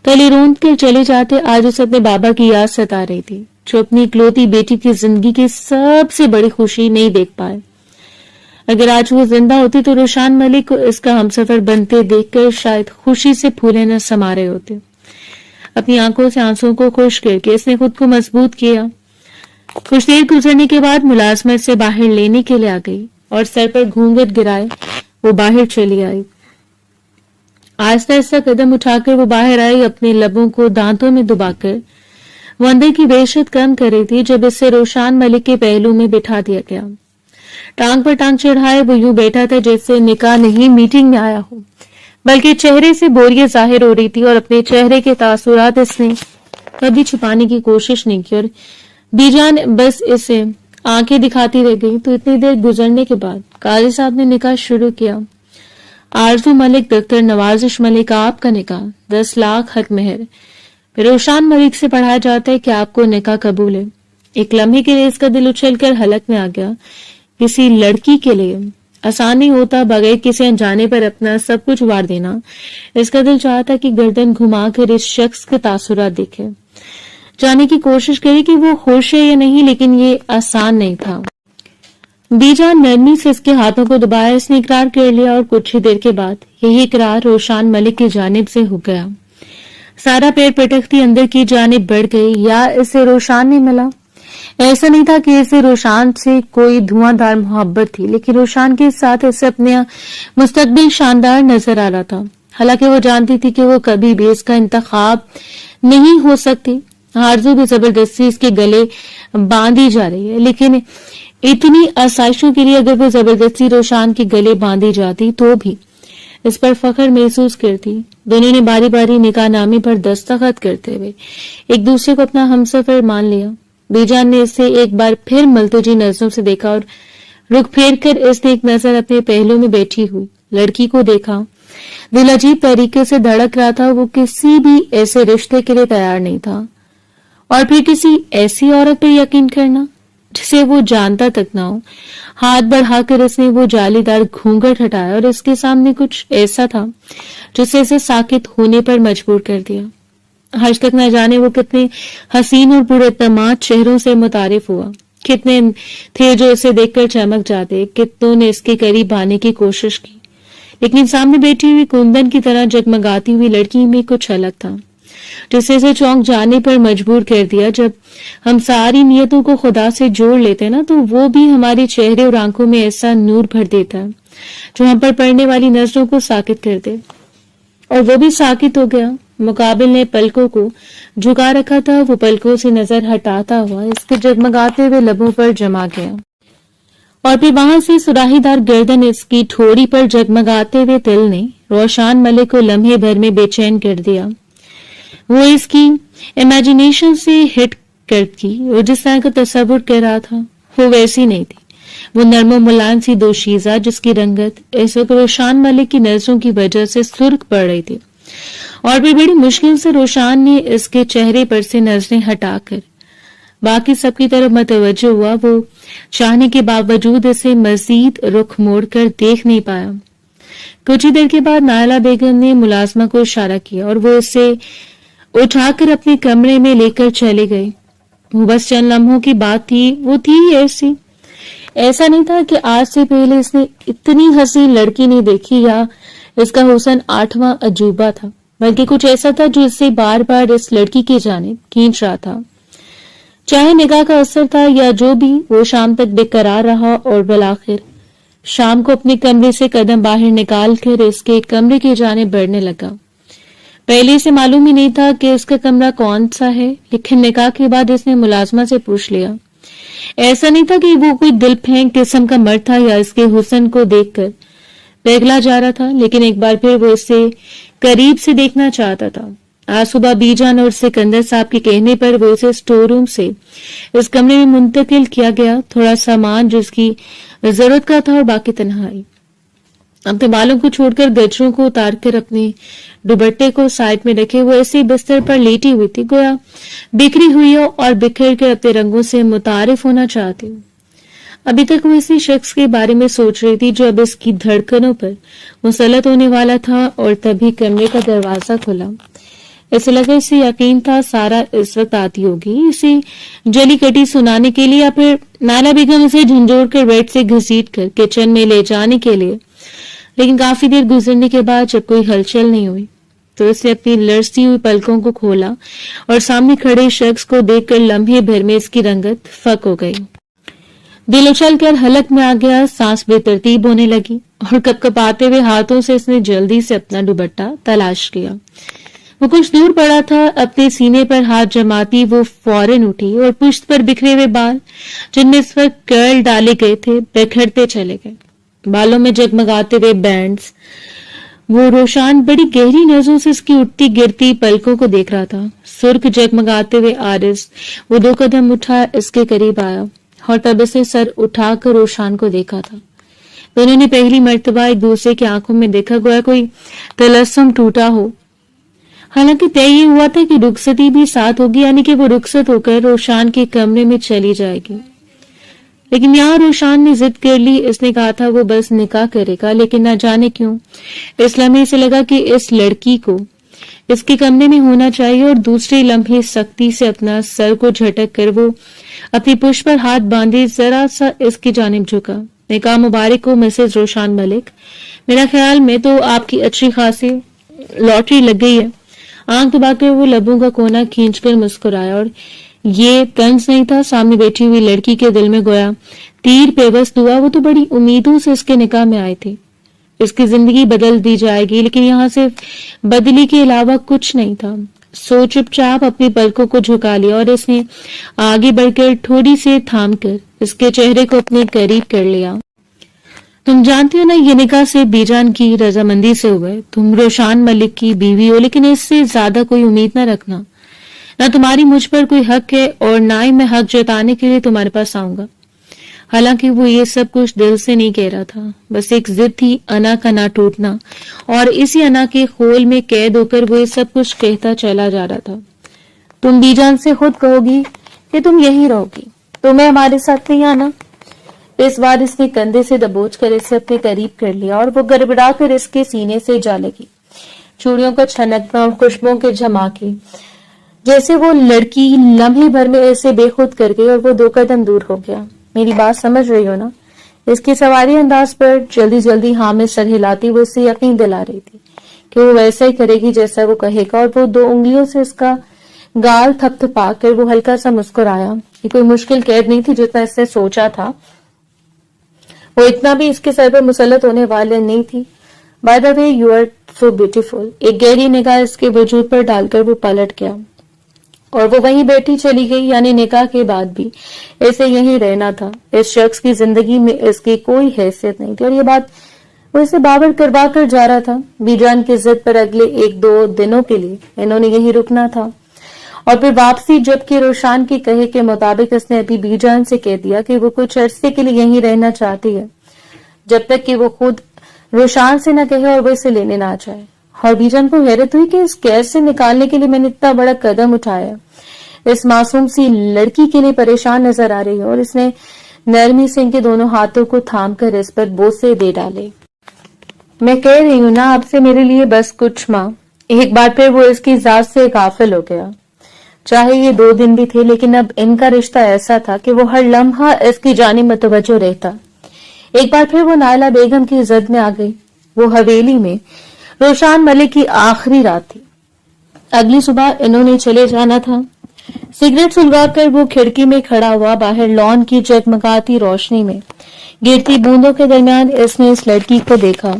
تلے روند کر چلے جاتے. آج اسے اپنے بابا کی یاد ستا رہی تھی، جو اپنی اکلوتی بیٹی کی زندگی کی سب سے بڑی خوشی نہیں دیکھ پائے. اگر آج وہ زندہ ہوتی تو روشان ملک کو اس کا ہمسفر بنتے دیکھ کر شاید خوشی سے پھولے نہ سما رہے ہوتے. اپنی آنکھوں سے آنسوں کو خشک کر کے اس نے خود کو مضبوط کیا. کچھ دیر گزرنے کے بعد ملازمت سے باہر لینے کے لیے آ گئی اور سر پر گھونگھٹ گرائے وہ باہر چلی آئی. آہستہ آہستہ قدم اٹھا کر وہ باہر آئی. اپنے لبوں کو دانتوں میں دبا کر وہ اندر کی وحشت کم کر رہی تھی جب اسے روشان ملک کے پہلو میں بٹھا دیا گیا. ٹانگ پر ٹانگ چڑھائے وہ یوں بیٹھا تھا جیسے نکاح نہیں میٹنگ میں آیا ہو، بلکہ چہرے سے بوریت ظاہر ہو رہی تھی اور اپنے چہرے کے تاثرات اس نے کبھی چھپانے کی کوشش نہیں کی. اور بی جان بس اسے آنکھیں دکھاتی رہ گئی. تو اتنی دیر گزرنے کے بعد قاضی صاحب نے نکاح شروع کیا. آرزو ملک ڈاکٹر نوازش ملک، آپ کا نکاح 10 لاکھ حق مہر. روشان ملک سے پڑھایا جاتا ہے کہ آپ کو نکاح قبول ہے. ایک لمحے کے لیے اس کا دل اچھل کر حلق میں آ گیا. کسی لڑکی کے لیے آسان نہیں ہوتا بغیر کسی انجانے پر اپنا سب کچھ وار دینا. اس کا دل چاہتا کہ گردن گھما کر اس شخص کے تاثرات دیکھے، جانے کی کوشش کری کہ وہ خوش ہے یا نہیں، لیکن یہ آسان نہیں تھا. بی جان نرمی سے اس کے ہاتھوں کو دبایا. اس نے اقرار کر لیا اور کچھ ہی دیر کے بعد یہی اقرار روشان ملک کی جانب سے ہو گیا. سارا پیر پٹکتی اندر کی جانب بڑھ گئی. یا اسے روشان نہیں ملا. ایسا نہیں تھا کہ اسے روشان سے کوئی دھواں دار محبت تھی، لیکن روشان کے ساتھ اسے اپنا مستقبل شاندار نظر آ رہا تھا. हालांकि वो जानती थी कि वो कभी भी इसका इंतखाब नहीं हो सकती। आरज़ू भी जबरदस्ती इसके गले बांधी जा रही है, लेकिन इतनी आसाइशों के लिए अगर वो जबरदस्ती रोशान के गले बांधी जाती तो भी इस पर फख्र महसूस करती। दोनों ने बारी बारी निकाह नामे पर दस्तखत करते हुए एक दूसरे को अपना हमसफर मान लिया। बीजान ने इसे एक बार फिर मलतजी नजरों से देखा और रुख फेर कर इसने एक नजर अपने पहलू में बैठी हुई लड़की को देखा। दिल अजीब तरीके से धड़क रहा था। वो किसी भी ऐसे रिश्ते के लिए तैयार नहीं था, और फिर किसी ऐसी औरत पर यकीन करना जिसे वो जानता तक ना हो। हाथ बढ़ाकर इसने वो जालीदार घूंघट हटाया और इसके सामने कुछ ऐसा था जिससे इसे साकित होने पर मजबूर कर दिया। आज तक न जाने वो कितने हसीन और पुरतमाद चेहरों से मुतारिफ हुआ, कितने थे जो इसे देखकर चमक जाते, कितनों ने इसके करीब आने की कोशिश की, लेकिन सामने बैठी हुई कुंदन की तरह जगमगाती हुई लड़की में कुछ अलग था जिससे इसे चौंक जाने पर मजबूर कर दिया। जब हम सारी नियतों को खुदा से जोड़ लेते हैं ना, तो वो भी हमारे चेहरे और आंखों में ऐसा नूर भर देता है जो हम पर पड़ने वाली नजरों को साकित कर दे। और वो भी साकित हो गया। मुकाबिल ने पलकों को झुका रखा था, वो पलकों से नजर हटाता हुआ इसके जगमगाते हुए लबों पर जमा गया, और फिर वहां से सुराहीदार गर्दन इसकी ठोड़ी पर जगमगाते हुए तिल ने रोशान मलिक को लम्हे भर में बेचैन कर दिया। वो इसकी इमेजिनेशन से हिट करती और जिस तरह का तस्वुर कर रहा था वो वैसी नहीं थी। वो नर्मो मुलायम सी दोशीजा जिसकी रंगत इस वक्त रोशान मलिक की नजरों की वजह से सुर्ख पड़ रही थी, और भी बड़ी मुश्किल से रोशान ने इसके चेहरे पर से नजरें हटाकर बाकी सबकी तरफ मतवज्जो हुआ। वो चाहने के बावजूद इसे मजीद रुख मोड़कर देख नहीं पाया। कुछ ही देर के बाद नायला बेगम ने मुलाजमा को इशारा किया और वो इसे उठाकर अपने कमरे में लेकर चले गए। वो बस चंद लम्हों की बात थी। वो थी ऐसी, ऐसा नहीं था कि आज से पहले इसने इतनी हसीन लड़की नहीं देखी या इसका हुस्न आठवां अजूबा था, बल्कि कुछ ऐसा था जो इससे बार बार इस लड़की की जानिब खींच रहा था। चाहे निगाह का असर था या जो भी, वो शाम तक बेकरार रहा और बिलाखिर शाम को अपने कमरे से कदम बाहर निकाल कर इसके कमरे की जानिब बढ़ने लगा। पहले से मालूम ही नहीं था कि इसका कमरा कौन सा है, लेकिन निकाह के बाद इसने मुलाजमा से पूछ लिया। ऐसा नहीं था कि वो कोई दिल फेंक किस्म का मर्द था या इसके हुस्न को देखकर पिघला जा रहा था, लेकिन एक बार फिर वो इसे करीब से देखना चाहता था। आज सुबह बीजान और सिकंदर साहब के कहने पर वो इसे स्टोर रूम से इस कमरे में मुंतकिल किया गया। थोड़ा सामान जिसकी जरूरत का था और बाकी तन्हाई। अपने बालों को छोड़कर गजरों को उतारकर अपने दुपट्टे को साइड में रखे वो ऐसे बिस्तर पर लेटी हुई थी, गोया बिखरी हुई हो और बिखर कर अपने रंगों से मुतारिफ होना चाहती हूँ। अभी तक वो इसी शख्स के बारे में सोच रही थी जो अब इसकी धड़कनों पर मुसलत होने वाला था, और तभी कमरे का दरवाजा खुला। ऐसे लगा, इसे यकीन था सारा इस वक्त आती होगी इसे जली कटी सुनाने के लिए, या फिर नाला बेगम इसे झंझोड़ कर बेड से घसीट कर किचन में ले जाने के लिए। लेकिन काफी देर गुजरने के बाद जब कोई हलचल नहीं हुई तो इसने अपनी लरसती हुई पलकों को खोला और सामने खड़े शख्स को देखकर लम्हे भर में इसकी रंगत फक हो गई। दिल उछल कर हलक में आ गया, सांस बेतरतीब होने लगी और कपकपाते हुए हाथों से इसने जल्दी से अपना दुपट्टा तलाश लिया। वो कुछ दूर पड़ा था। अपने सीने पर हाथ जमाती वो फौरन उठी और पुश्त पर बिखरे हुए बाल जिनमें इस वक्त कर्ल डाले गए थे बिखरते चले गए। बालों में जगमगाते हुए बैंड्स। वो रोशान बड़ी गहरी नजरों से इसकी उठती गिरती पलकों को देख रहा था। सुर्ख जगमगाते हुए आरिस वो 2 कदम उठा इसके करीब आया और तब इसे सर उठाकर रोशान को देखा था। दोनों ने पहली मर्तबा एक दूसरे की आंखों में देखा, गोया कोई तलस्सुम टूटा हो। हालांकि तय ये हुआ था कि रुखसती भी साथ होगी, यानी कि वो रुखसत होकर रोशान के कमरे में चली जाएगी। लेकिन यहाँ रोशान ने जिद कर ली। इसने कहा था वो बस निकाह करेगा, लेकिन न जाने क्यों इस लम्हे से लगा कि इस लड़की को इसके कमरे में होना चाहिए, और दूसरे लम्हे सख्ती से अपना सर को झटक कर वो अपनी पुष्ट पर हाथ बांधे जरा सा इसकी जानिब झुका। निकाह मुबारक हो मिसेज रोशान मलिक, मेरा ख्याल में तो आपकी अच्छी खासी लॉटरी लग गई है। आंख दबाकर वो लबों का कोना खींचकर मुस्कुराया, और ये तंज नहीं था। सामने बैठी हुई लड़की के दिल में गोया तीर पेवस्त हुआ। वो तो बड़ी उम्मीदों से इसके निकाह में आए थे, اس کی زندگی بدل دی جائے گی، لیکن یہاں صرف بدلی کے علاوہ کچھ نہیں تھا۔ سو چپ چاپ اپنی پلکوں کو جھکا لیا اور اس نے آگے بڑھ کر تھوڑی سی تھام کر اس کے چہرے کو اپنے قریب کر لیا۔ تم جانتی ہو نا، یہ نکاح سے بی جان کی رضامندی سے ہوا ہے۔ تم روشان ملک کی بیوی ہو، لیکن اس سے زیادہ کوئی امید نہ رکھنا۔ نہ تمہاری مجھ پر کوئی حق ہے اور نہ ہی میں حق جتانے کے لیے تمہارے پاس آؤں گا۔ حالانکہ وہ یہ سب کچھ دل سے نہیں کہہ رہا تھا، بس ایک ضد تھی، انا کا نہ ٹوٹنا، اور اسی انا کے خول میں قید ہو کر وہ یہ سب کچھ کہتا چلا جا رہا تھا۔ تم بی جان سے خود کہو گی کہ تم یہیں رہو گی، تمہیں ہمارے ساتھ نہیں آنا۔ اس بار اس نے کندھے سے دبوچ کر اسے اپنے قریب کر لیا اور وہ گڑبڑا کر اس کے سینے سے جا لگی۔ چوڑیوں کا چھنکنا اور خوشبوؤں کے جھماکے، جیسے وہ لڑکی لمحے بھر میں اسے بے خود کر گئی اور وہ 2 قدم دور ہو گیا۔ میری بات سمجھ رہی ہو نا؟ اس کی سواری انداز پر جلدی جلدی ہاں میں سر ہلاتی وہ اسے یقین دلا رہی تھی کہ وہ ویسا ہی کرے گی جیسا وہ کہے گا، اور وہ 2 انگلیوں سے اس کا گال تھپ تھپا کر وہ ہلکا سا مسکرایا۔ یہ کوئی مشکل قید نہیں تھی جتنا اس نے سوچا تھا، وہ اتنا بھی اس کے سر پر مسلط ہونے والے نہیں تھی۔ By the way you are so beautiful, ایک گہری نگاہ اس کے وجود پر ڈال کر وہ پلٹ گیا اور وہ وہیں بیٹھی چلی گئی، یعنی نکاح کے بعد بھی اسے یہیں رہنا تھا۔ اس شخص کی زندگی میں اس کی کوئی حیثیت نہیں تھی، اور یہ بات وہ اسے باور کروا کر جا رہا تھا۔ بی جان کی ضد پر اگلے 1-2 دنوں کے لیے انہوں نے یہیں رکنا تھا، اور پھر واپسی، جبکہ روشان کے کہے کے مطابق اس نے ابھی بی جان سے کہہ دیا کہ وہ کچھ عرصے کے لیے یہیں رہنا چاہتی ہے، جب تک کہ وہ خود روشان سے نہ کہے اور وہ اسے لینے نہ جائے۔ اور بی جان کو حیرت ہوئی کہ اس قید سے نکالنے کے لیے میں نے اتنا بڑا قدم اٹھایا، اس معصوم سی لڑکی کے لیے پریشان نظر آ رہی ہے، اور اس نے نرمی سے ان کے دونوں ہاتھوں کو تھام کر اس پر بوسے دے ڈالے۔ میں کہہ رہی ہوں نا آپ سے، میرے لیے بس کچھ ماں۔ ایک بار پھر وہ اس کی ذات سے غافل ہو گیا۔ چاہے یہ 2 دن بھی تھے، لیکن اب ان کا رشتہ ایسا تھا کہ وہ ہر لمحہ اس کی جانب متوجہ رہتا۔ ایک بار پھر وہ نائلہ بیگم کی زد میں آ گئی۔ وہ حویلی میں روشان ملک کی آخری رات تھی۔ اگلی صبح انہوں نے چلے جانا تھا۔ سگریٹ سلگا کر وہ کھڑکی میں کھڑا ہوا باہر لان کی جگمگاتی روشنی میں گرتی بوندوں کے درمیان اس نے اس لڑکی کو دیکھا۔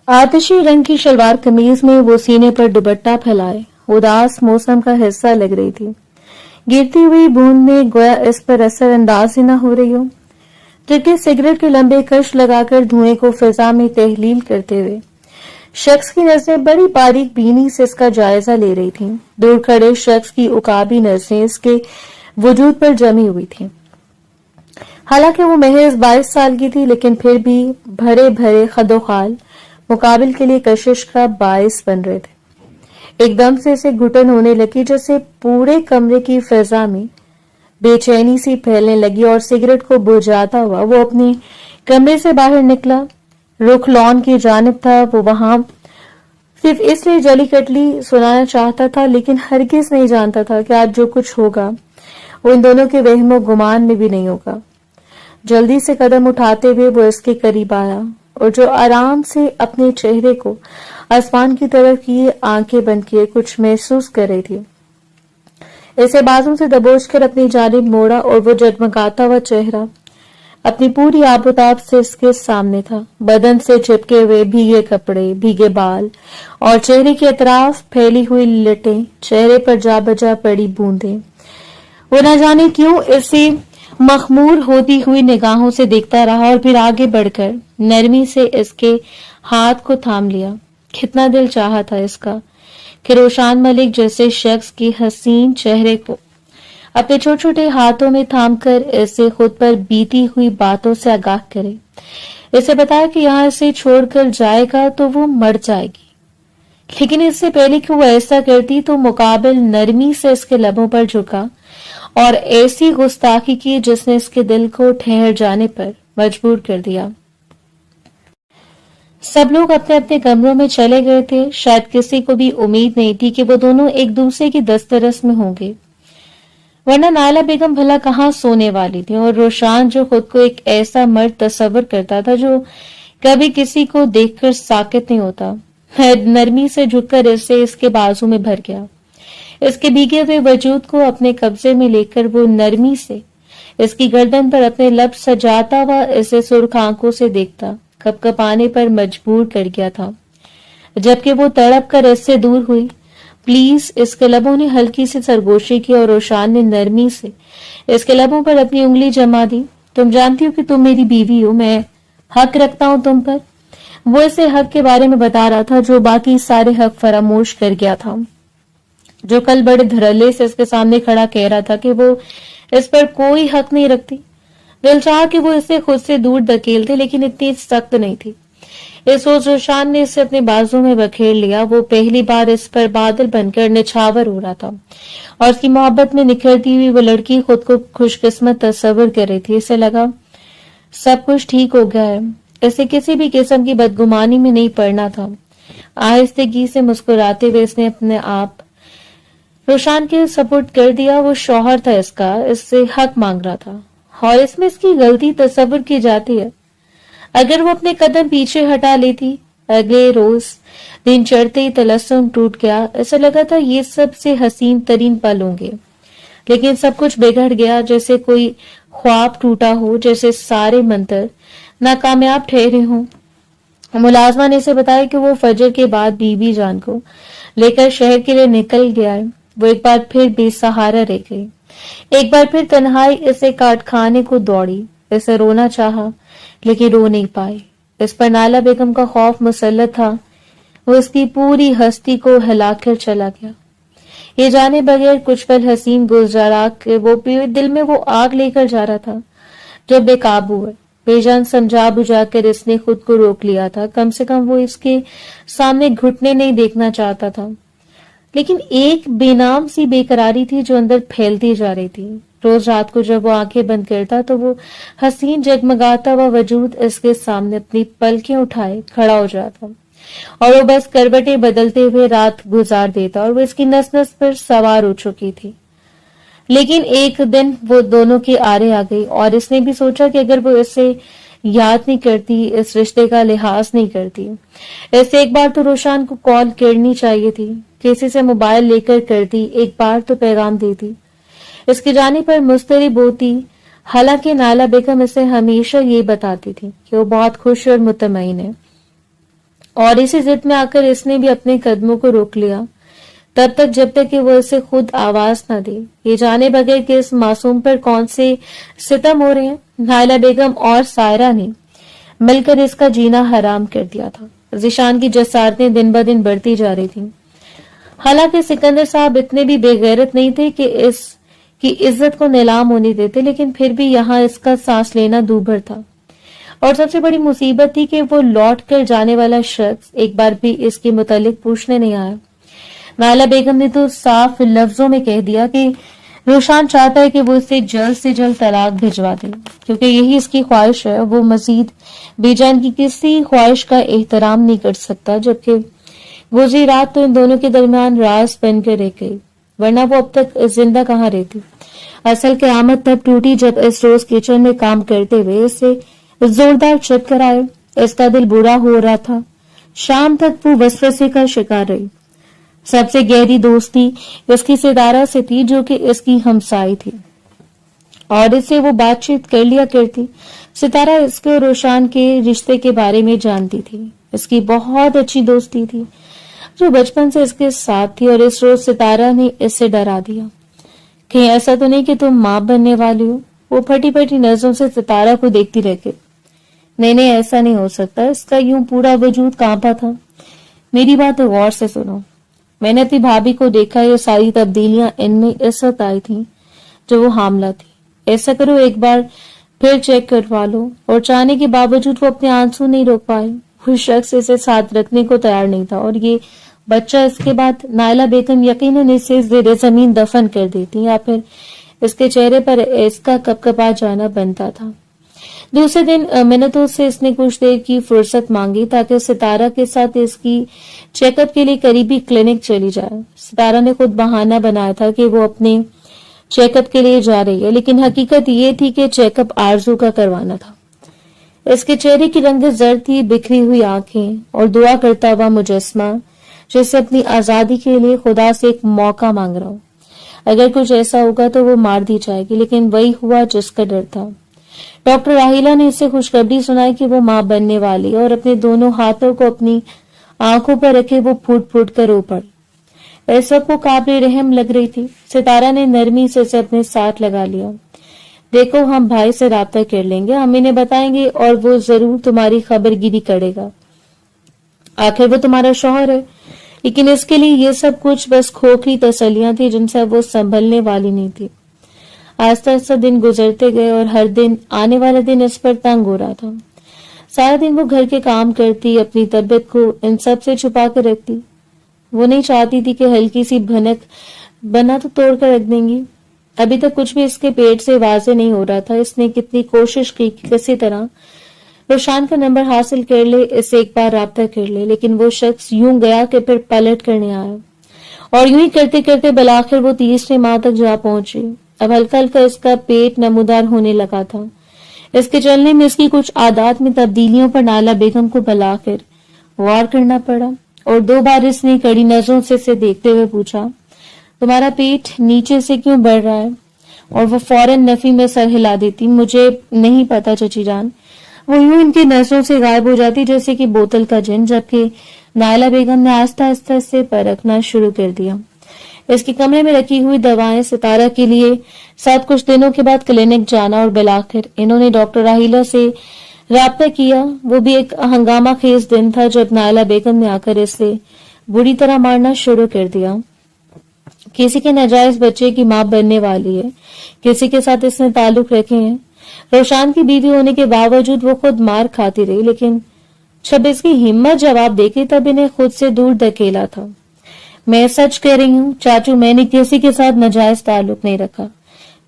آتشی رنگ کی شلوار قمیض میں وہ سینے پر دوپٹہ پھیلائے اداس موسم کا حصہ لگ رہی تھی۔ گرتی ہوئی بوند میں گویا اس پر اثر انداز ہی نہ ہو رہی ہو، جبکہ سگریٹ کے لمبے کش لگا کر دھوئیں کو فضا میں تحلیل کرتے ہوئے شخص کی نظریں بڑی باریک بینی سے اس کا جائزہ لے رہی تھیں۔ دور کھڑے شخص کی عقابی نظریں اس کے وجود پر جمی ہوئی تھیں۔ حالانکہ وہ محض 22 سال کی تھی، لیکن پھر بھی بھرے بھرے خد و خال مقابل کے لیے کشش کا باعث بن رہے تھے۔ ایک دم سے اسے گھٹن ہونے لگی، جیسے پورے کمرے کی فضا میں بے چینی سی پھیلنے لگی، اور سگریٹ کو بجھاتا ہوا وہ اپنے کمرے سے باہر نکلا۔ رخ لان کی جانب تھا۔ وہ وہاں صرف اس لیے جلی کٹلی سنانا چاہتا تھا، لیکن ہرگز نہیں جانتا تھا کہ آج جو کچھ ہوگا وہ ان دونوں کے وہم و گمان میں بھی نہیں ہوگا۔ جلدی سے قدم اٹھاتے ہوئے وہ اس کے قریب آیا، اور جو آرام سے اپنے چہرے کو آسمان کی طرف کیے آنکھیں بند کیے کچھ محسوس کر رہی تھی، اسے بازوں سے دبوچ کر اپنی جانب موڑا، اور وہ جگمگاتا ہوا چہرہ اپنی پوری آب و تاب سے اس کے سامنے تھا۔ بدن سے چپکے ہوئے بھیگے کپڑے، بھیگے بال اور چہرے کے اطراف پھیلی ہوئی لٹیں، چہرے پر جا بجا پڑی بوندیں۔ وہ نہ جانے کیوں اسے مخمور ہوتی ہوئی نگاہوں سے دیکھتا رہا، اور پھر آگے بڑھ کر نرمی سے اس کے ہاتھ کو تھام لیا۔ کتنا دل چاہا تھا اس کا کہ روشان ملک جیسے شخص کی حسین چہرے کو اپنے چھوٹے چھوٹے ہاتھوں میں تھام کر اسے خود پر بیتی ہوئی باتوں سے آگاہ کرے، اسے بتایا کہ یہاں اسے چھوڑ کر جائے گا تو وہ مر جائے گی، لیکن اس سے پہلے کہ وہ ایسا کرتی تو مقابل نرمی سے اس کے لبوں پر جھکا اور ایسی گستاخی کی جس نے اس کے دل کو ٹھہر جانے پر مجبور کر دیا۔ سب لوگ اپنے اپنے کمروں میں چلے گئے تھے۔ شاید کسی کو بھی امید نہیں تھی کہ وہ دونوں ایک دوسرے کی دسترس میں ہوں گے، ورنہ نائلہ بیگم بھلا کہاں سونے والی تھی، اور روشان جو خود کو ایک ایسا مرد تصور کرتا تھا جو کبھی کسی کو دیکھ کر ساکت نہیں ہوتا، نرمی سے جھک کر اسے اس کے بازو میں بھر گیا۔ اس کے بھیگے ہوئے وجود کو اپنے قبضے میں لے کر وہ نرمی سے اس کی گردن پر اپنے لب سجاتا ہوا اسے سرخ آنکھوں سے دیکھتا، कपकपाने पर मजबूर कर गया था, जबकि वो तड़प कर इससे दूर हुई। प्लीज, इसके लबों ने हल्की सी सरगोशी की और रोशान ने नरमी से इसके लबों पर अपनी उंगली जमा दी। तुम जानती हो कि तुम मेरी बीवी हो, मैं हक रखता हूं तुम पर। वो इसे हक के बारे में बता रहा था जो बाकी सारे हक फरामोश कर गया था, जो कल बड़े धड़ल्ले से इसके सामने खड़ा कह रहा था कि वो इस पर कोई हक नहीं रखती। दिल चाहा कि वो इसे खुद से दूर धकेलते, लेकिन इतनी सख्त नहीं थी। इस रोज रोशान ने इसे अपने बाजू में बखेर लिया। वो पहली बार इस पर बादल बनकर निछावर हो रहा था और उसकी मोहब्बत में निखरती हुई वो लड़की खुद को खुशकिस्मत तस्वर कर रही थी। इसे लगा सब कुछ ठीक हो गया है, इसे किसी भी किस्म की बदगुमानी में नहीं पड़ना था। आहिस्तगी से मुस्कुराते हुए इसने अपने आप रोशान के सपुर्द कर दिया। वो शौहर था इसका, इससे हक मांग रहा था और इसमें इसकी गलती तस्वर की जाती है। अगर वो अपने कदम पीछे हटा लेती। अगले रोज दिन चढ़ते ही तलस्सुम टूट गया। ऐसा लगा था ये सबसे हसीन तरीन पल होंगे, लेकिन सब कुछ बिगड़ गया, जैसे कोई ख्वाब टूटा हो, जैसे सारे मंत्र नाकामयाब ठहरे हों। मुलाजमा ने इसे बताया कि वो फजर के बाद बीबी जान को लेकर शहर के लिए निकल गया है। वो एक बार फिर बेसहारा रह गई। एक बार फिर तन्हाई इसे काट खाने को दौड़ी। इसे रोना चाहा, लेकिन रो नहीं पाई। इस पर नाला बेगम का खौफ मुसल्लत था। वो इसकी पूरी हस्ती को हिलाकर चला गया, ये जाने बगैर कुछ पल हसीन गुजारा के वो दिल में वो आग लेकर जा रहा था जब बेकाबू है। बेजान समझा बुझाकर इसने खुद को रोक लिया था। कम से कम वो इसके सामने घुटने नहीं देखना चाहता था, लेकिन एक बेनाम सी बेकरारी थी जो अंदर फैलती जा रही थी। रोज रात को जब वो आंखें बंद करता तो वो हसीन जगमगाता हुआ वजूद इसके सामने अपनी पलकें उठाए खड़ा हो जाता और वो बस करवटें बदलते हुए रात गुजार देता और वो इसकी नस नस पर सवार हो चुकी थी। लेकिन एक दिन वो दोनों की आरे आ गई और इसने भी सोचा कि अगर वो इसे याद नहीं करती, इस रिश्ते का लिहाज नहीं करती, ऐसे एक बार तो रोशान को कॉल करनी चाहिए थी, किसी से मोबाइल लेकर करती, एक बार तो पैगाम देती। इसके जाने पर मुस्तरिब होती। हालांकि नाला बेगम इसे हमेशा ये बताती थी कि वो बहुत खुश और मुतमईन है, और इसी जिद में आकर इसने भी अपने कदमों को रोक लिया तब तक जब तक कि वो इसे खुद आवाज न दे, ये जाने बगैर कि इस मासूम पर कौन से सितम हो रहे हैं। नाला बेगम और सायरा ने मिलकर इसका जीना हराम कर दिया था। ज़ीशान की जसारतें दिन ब दिन बढ़ती जा रही थी। हालांकि सिकंदर साहब इतने भी बेगैरत नहीं थे कि इसकी इज्जत को नीलाम होने देते, लेकिन फिर भी यहाँ इसका सांस लेना दूभर था। और सबसे बड़ी मुसीबत थी कि वो लौट कर जाने वाला शख्स एक बार भी इसके मुतालिक पूछने नहीं आया। नाला बेगम ने तो साफ लफ्जों में कह दिया कि रोशान चाहता है कि वो इसे जल्द से जल्द तलाक भिजवा दे, क्योंकि यही इसकी ख्वाहिश है। वो मजीद बेजान की किसी ख्वाहिश का एहतराम नहीं कर सकता, जबकि गुजरी रात तो इन दोनों के दरमियान राज बनकर रह गई, वरना वो अब तक जिंदा कहाँ रहती। असल क़यामत तब टूटी जब इस रोज किचन में काम करते हुए इसे जोरदार चक्कर आए। इसका दिल बुरा हो रहा था। शाम तक वो वसवसे का शिकार रही। सबसे गहरी दोस्ती इसकी सितारा से थी, जो कि इसकी हमसाई थी, और इससे वो बातचीत कर लिया करती। सितारा इसके और रोशान के रिश्ते के बारे में जानती थी। इसकी बहुत अच्छी दोस्ती थी जो बचपन से इसके साथ थी, और इस रोज सितारा ने इससे डरा दिया। कहीं ऐसा तो नहीं कि तुम मां बनने वाली हो। वो फटी फटी नजरों से सितारा को देखती रह गई। नहीं, ऐसा नहीं हो सकता। इसका यूं पूरा वजूद कांपा था। मेरी बात गौर से सुनो। मैंने अपनी भाभी को देखा, ये सारी तब्दीलियां इनमें इस वक्त आई थी जो वो हामला थी। ऐसा करो, एक बार फिर चेक करवा लो। और चाहने के बावजूद वो अपने आंसू नहीं रोक पाए। वो शख्स इसे साथ रखने को तैयार नहीं था, और ये बच्चा इसके बाद नायला बेगम यकीनन इसे ज़ेरे जमीन दफन कर देती, या फिर इसके चेहरे पर इसका कपकपा जाना बनता था। दूसरे दिन मिन्नतों से इसने कुछ देर की फुर्सत मांगी ताकि सितारा के साथ इसकी चेकअप के लिए करीबी क्लिनिक चली जाए। सितारा ने खुद बहाना बनाया था कि वो अपने चेकअप के लिए जा रही है, लेकिन हकीकत ये थी कि चेकअप आरजू का करवाना था। इसके चेहरे की रंगत जर्द थी, बिखरी हुई आंखें और दुआ करता हुआ मुजस्मा, जैसे अपनी आजादी के लिए खुदा से एक मौका मांग रहा हो। अगर कुछ ऐसा होगा तो वो मार दी जाएगी, लेकिन वही हुआ जिसका डर था। डॉक्टर राहिला ने इसे खुशखबरी सुनाई कि वो मां बनने वाली है और अपने दोनों हाथों को अपनी आंखों पर रखे वो फूट फूट कर रो पड़ी। इस वक्त वो काबिल रहम लग रही थी। सितारा ने नरमी से उसे अपने साथ लगा लिया। देखो, हम भाई से राब्ता कर लेंगे, हम इन्हें बताएंगे और वो जरूर तुम्हारी खबरगिरी करेगा। आखिर वो तुम्हारा शौहर है। लेकिन इसके लिए ये सब कुछ बस खोखली तसल्लियां थी जिनसे वो संभलने वाली नहीं थी। आस्ता आस्ता दिन गुजरते गए और हर दिन आने वाला दिन इस पर तंग हो रहा था। सारा दिन वो घर के काम करती, अपनी तबीयत को इन सब से छुपा कर रखती। वो नहीं चाहती थी कि हल्की सी भनक बना तो तोड़ कर रख देंगी। अभी तक कुछ भी इसके पेट से वाजे नहीं हो रहा था। इसने कितनी कोशिश की कि किसी तरह रोशान का नंबर हासिल कर ले, इससे एक बार राब्ता कर ले, लेकिन वो शख्स यूं गया कि फिर पलट करने आया और यूं ही करते करते बलाखिर वो 30वें माह तक जा पहुंची। अब हल्का हल्का इसका पेट नमूदार होने लगा था। इसके चलने में इसकी कुछ आदत में तब्दीलियों पर नाला बेगम को बलाखिर गौर करना पड़ा और 2 बार इसने कड़ी नजरों से इसे देखते हुए पूछा, तुम्हारा पेट नीचे से क्यों बढ़ रहा है? और वो फौरन नफी में सर हिला देती, मुझे नहीं पता चची जान। वो यूं इनकी नजरों से गायब हो जाती जैसे कि बोतल का जिन, जबकि नायला बेगम ने आस्ता आस्ता से परखना शुरू कर दिया। इसके कमरे में रखी हुई दवाएं सितारा के लिए साथ कुछ दिनों के बाद क्लिनिक जाना और बिलाखिर इन्होंने डॉक्टर राहिला से राब्ता किया। वो भी एक हंगामा खेज दिन था जब नायला बेगम ने आकर इसे बुरी तरह मारना शुरू कर दिया। किसी के नाजायज बच्चे की मां बनने वाली है, किसी के साथ इसने ताल्लुक रखे हैं। रोशान की बीवी होने के बावजूद वो खुद मार खाती रही, लेकिन जब इसकी हिम्मत जवाब देगी तब इन्हें खुद से दूर धकेला था। मैं सच कह रही हूँ चाचू, मैंने किसी के साथ नाजायज ताल्लुक नहीं रखा।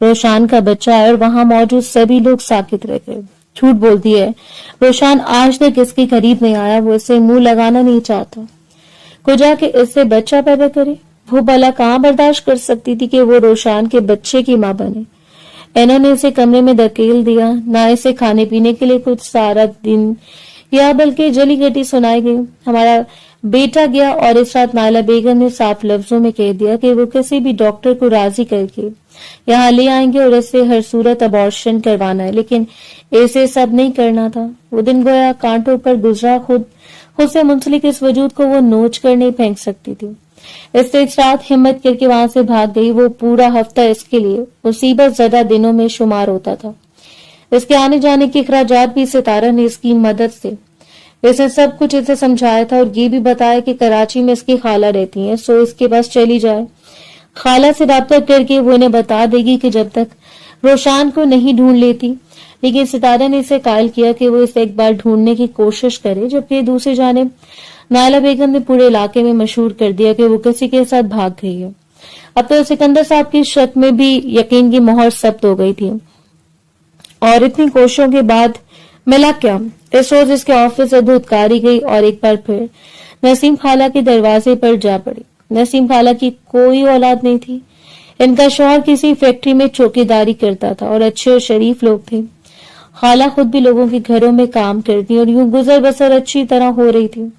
रोशान का बच्चा है और वहां मौजूद सभी लोग साकित रह गए। झूठ बोलती है। रोशान आज तक इसके करीब नहीं आया। वो इसे मुंह लगाना नहीं चाहता। को जाके इससे बच्चा पैदा करे। वो भला कहाँ बर्दाश्त कर सकती थी कि वो रोशान के बच्चे की मां बने। इन्होंने इसे कमरे में धकेल दिया। ना इसे खाने पीने के लिए कुछ सारा दिन या बल्कि जली घटी सुनाई गई। हमारा बेटा गया और इस रात नायला बेगम ने साफ लफ्जों में कह दिया कि वो किसी भी डॉक्टर को राजी करके यहाँ ले आएंगे और इससे हर सूरत अबॉर्शन करवाना है। लेकिन ऐसे सब नहीं करना था। वो दिन गोया कांटों पर गुजरा। खुद से मुंसलिक इस वजूद को वो नोच कर नहीं फेंक सकती थी। इससे एक रात हिम्मत करके वहां से भाग गई। वो पूरा हफ्ता इसके लिए मुसीबत ज़दा दिनों में शुमार होता था। इसके आने जाने के अखराजात भी सितारा ने इसकी मदद से इसे सब कुछ इसे समझाया था और ये भी बताया कि कराची में इसकी खाला रहती है, सो इसके पास चली जाए। खाला से राब्ता करके वो इन्हें बता देगी कि जब तक रोशान को नहीं ढूंढ लेती। लेकिन सितारा ने इसे कायल किया कि वो इसे एक बार ढूंढने की कोशिश करे, जबकि दूसरी जानिब नायला बेगम ने पूरे इलाके में मशहूर कर दिया कि वो किसी के साथ भाग गई है। अब तो सिकंदर साहब की शक में भी यकीन की मोहर सख्त हो गई थी। और इतनी कोशिशों के बाद मिला क्या? इस रोज इसके ऑफिस से धुतकारी गई और एक बार फिर नसीम खाला के दरवाजे पर जा पड़ी। नसीम खाला की कोई औलाद नहीं थी। इनका शौहर किसी फैक्ट्री में चौकीदारी करता था और अच्छे और शरीफ लोग थे। खाला खुद भी लोगों के घरों में काम करती और यूं गुजर बसर अच्छी तरह हो रही थी।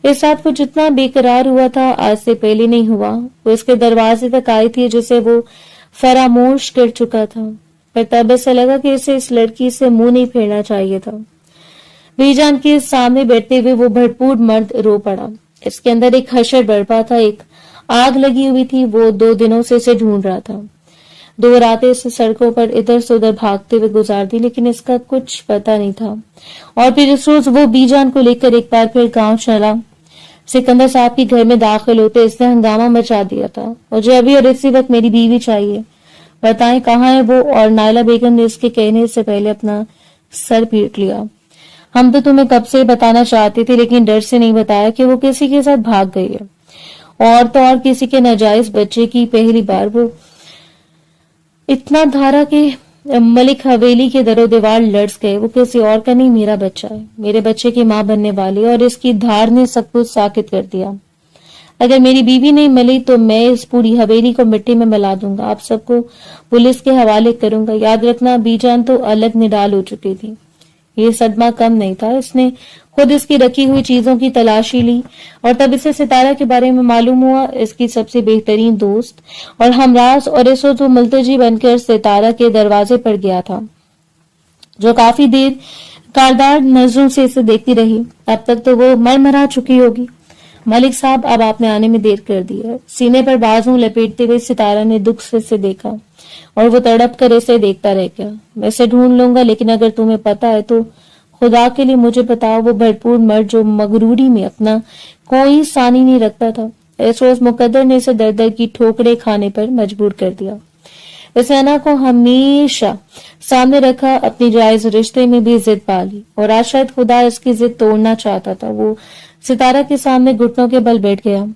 इस रात वो जितना बेकरार हुआ था आज से पहले नहीं हुआ। वो इसके दरवाजे तक आई थी जिसे वो फरामोश कर चुका था, पर तब ऐसा लगा कि इसे इस लड़की से मुंह नहीं फेरना चाहिए था। बीजान के सामने बैठते हुए वो भरपूर मर्द रो पड़ा। इसके अंदर एक हशर बरपा था, एक आग लगी हुई थी। वो 2 दिनों से इसे ढूंढ रहा था। 2 रातें इस सड़कों पर इधर से उधर भागते हुए गुजार दी, लेकिन इसका कुछ पता नहीं था। और फिर इस रोज वो बीजान को लेकर एक बार फिर गांव चला। सिकंदर साहब के घर में दाखिल होते इसने हंगामा मचा दिया था। मुझे अभी और इसी वक्त मेरी बीवी चाहिए, बताएं कहाँ है वो? और नायला बेगम ने इसके कहने से पहले अपना सर पीट लिया। हम तो तुम्हें कब से बताना चाहते थे, लेकिन डर से नहीं बताया कि वो किसी के साथ भाग गई है, और तो और किसी के नाजायज बच्चे की। पहली बार वो इतना धारा के मलिक हवेली के दरो दीवार लड़ गए। वो किसी और का नहीं, मेरा बच्चा है, मेरे बच्चे की मां बनने वाली। और इसकी धार ने सब कुछ साकित कर दिया। अगर मेरी बीवी नहीं मिली तो मैं इस पूरी हवेली को मिट्टी में मिला दूंगा, आप सबको पुलिस के हवाले करूंगा। याद रखना बीजान तो अलग निडाल हो चुकी थी। ये सदमा कम नहीं था। इसने खुद इसकी रखी हुई चीजों की तलाशी ली और तब इसे सितारा के बारे में मालूम हुआ। इसकी सबसे बेहतरीन दोस्त और हमराज, और इस वक्त वो मुल्तजी बनकर सितारा के दरवाजे पर गया था। जो काफी देर कारदार नजरों से इसे देखती रही। अब तक तो वो मरमरा चुकी होगी। मलिक साहब, अब आपने आने में देर कर दी है। सीने पर बाजू लपेटते हुए सितारा ने दुख से इसे देखा और वो तड़प कर इसे देखता रह गया। मैं इसे ढूंढ लूंगा, लेकिन अगर तुम्हें पता है तो खुदा के लिए मुझे बताओ, वो भरपूर मर्द जो मगरूरी में अपना कोई सानी नहीं रखता था, इस रोज मुकद्दर ने इसे दर दर की ठोकरें खाने पर मजबूर कर दिया। इस अना को हमेशा सामने रखा, अपनी जायज रिश्ते में भी जिद पाली और आज शायद खुदा इसकी जिद तोड़ना चाहता था। वो सितारा के सामने घुटनों के बल बैठ गया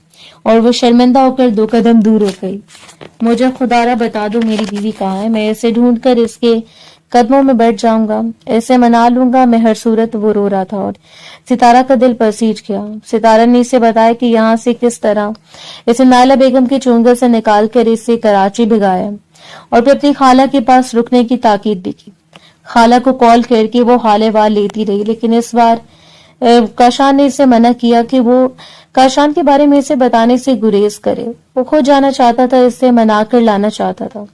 और वो शर्मिंदा होकर 2 कदम दूर हो गई। मुझे खुदारा बता दो मेरी बीवी कहाँ है, मैं इसे ढूंढकर इसके कदमों में बैठ जाऊंगा, ऐसे मना लूंगा। मैं हर सूरत वो रो रहा था और सितारा का दिल पसीज गया। सितारा ने इसे बताया कि यहाँ से किस तरह इसे नायला बेगम के चुंगल से निकाल कर इसे कराची भिगाया और फिर अपनी खाला के पास रुकने की ताकीद भी की। खाला को कॉल करके वो हाले वाल लेती रही, लेकिन इस बार काशान ने इसे मना किया कि वो काशान के बारे में इसे बताने से गुरेज करे। वो खुद जाना चाहता था, इसे मना कर लाना चाहता था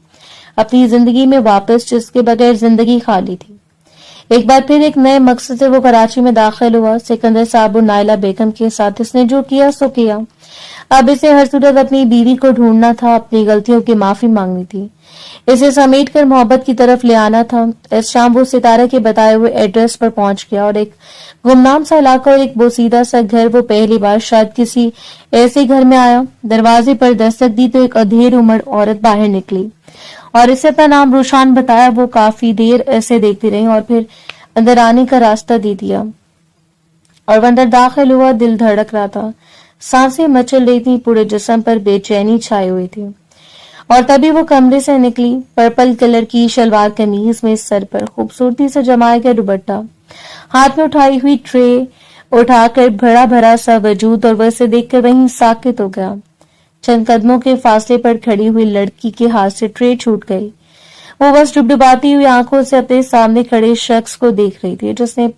अपनी जिंदगी में वापस, जिसके बगैर जिंदगी खाली थी। एक बार फिर एक नए मकसद से वो कराची में दाखिल हुआ। सिकंदर साहब और नायला बेगम के साथ इसने जो किया सो किया। अब इसे हर सूरत अपनी बीवी को ढूंढना था, अपनी गलतियों की माफी मांगनी थी, इसे समेट कर मोहब्बत की तरफ ले आना था। इस शाम वो सितारा के बताए हुए एड्रेस पर पहुंच गया और एक गुमनाम सा इलाका और एक बोसीदा सा घर, वो पहली बार शायद किसी ऐसे घर में आया। दरवाजे पर दस्तक दी तो एक अधेड़ उम्र औरत बाहर निकली और इसे अपना नाम रुशान बताया। वो काफी देर ऐसे देखती रही और फिर अंदर आने का रास्ता दे दिया और अंदर दाखिल हुआ। दिल धड़क रहा था, सांसें मचल रही थी, पूरे जिस्म पर बेचैनी छाई हुई थी। और तभी वो कमरे से निकली, पर्पल कलर की शलवार कमीज में सर पर खूबसूरती से जमाया गया दुपट्टा, हाथ में उठाई हुई ट्रे उठाकर भरा भरा सा वजूद, और वह देखकर वहीं साकित हो गया। चंद कदमों के फासले पर खड़ी हुई लड़की के हाथ से ट्रे छूट गई। वो बस डुबडुबाती हुई आंखों से अपने सामने खड़े शख्स को देख रही थी, जिसने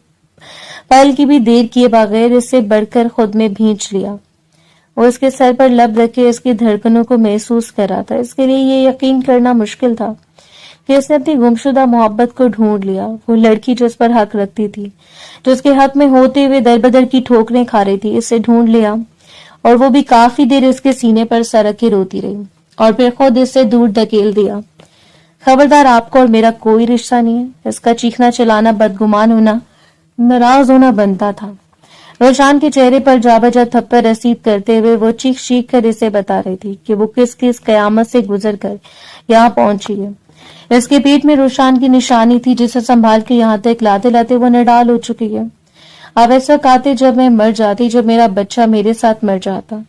पल की भी देर किए बगैर इससे बढ़कर खुद में भींच लिया। वो इसके सर पर लब रखे इसकी धड़कनों को महसूस कर रहा था। इसके लिए ये यकीन करना मुश्किल था कि इसने अपनी गुमशुदा मोहब्बत को ढूंढ लिया। वो लड़की जो इस पर हक रखती थी, जो उसके हक में होते हुए दर बदर की ठोकरें खा रही थी, इसे ढूंढ लिया और वो भी काफी देर इसके सीने पर सर रखे रोती रही और फिर खुद इससे दूर धकेल दिया। खबरदार, आपको और मेरा कोई रिश्ता नहीं है। इसका चीखना चिल्लाना, बदगुमान होना, नाराज होना बनता था। रोशान के चेहरे पर जाबजा थप्पड़ रसीद करते हुए वो चीख चीख कर इसे बता रही थी कि वो किस किस कयामत से गुजर कर यहाँ पहुंची है। इसके पेट में रोशान की निशानी थी, जिसे संभाल के यहाँ तक लाते लाते वो निडाल हो चुकी है। अब ऐसा कहते जब मैं मर जाती, जब मेरा बच्चा मेरे साथ मर जाता।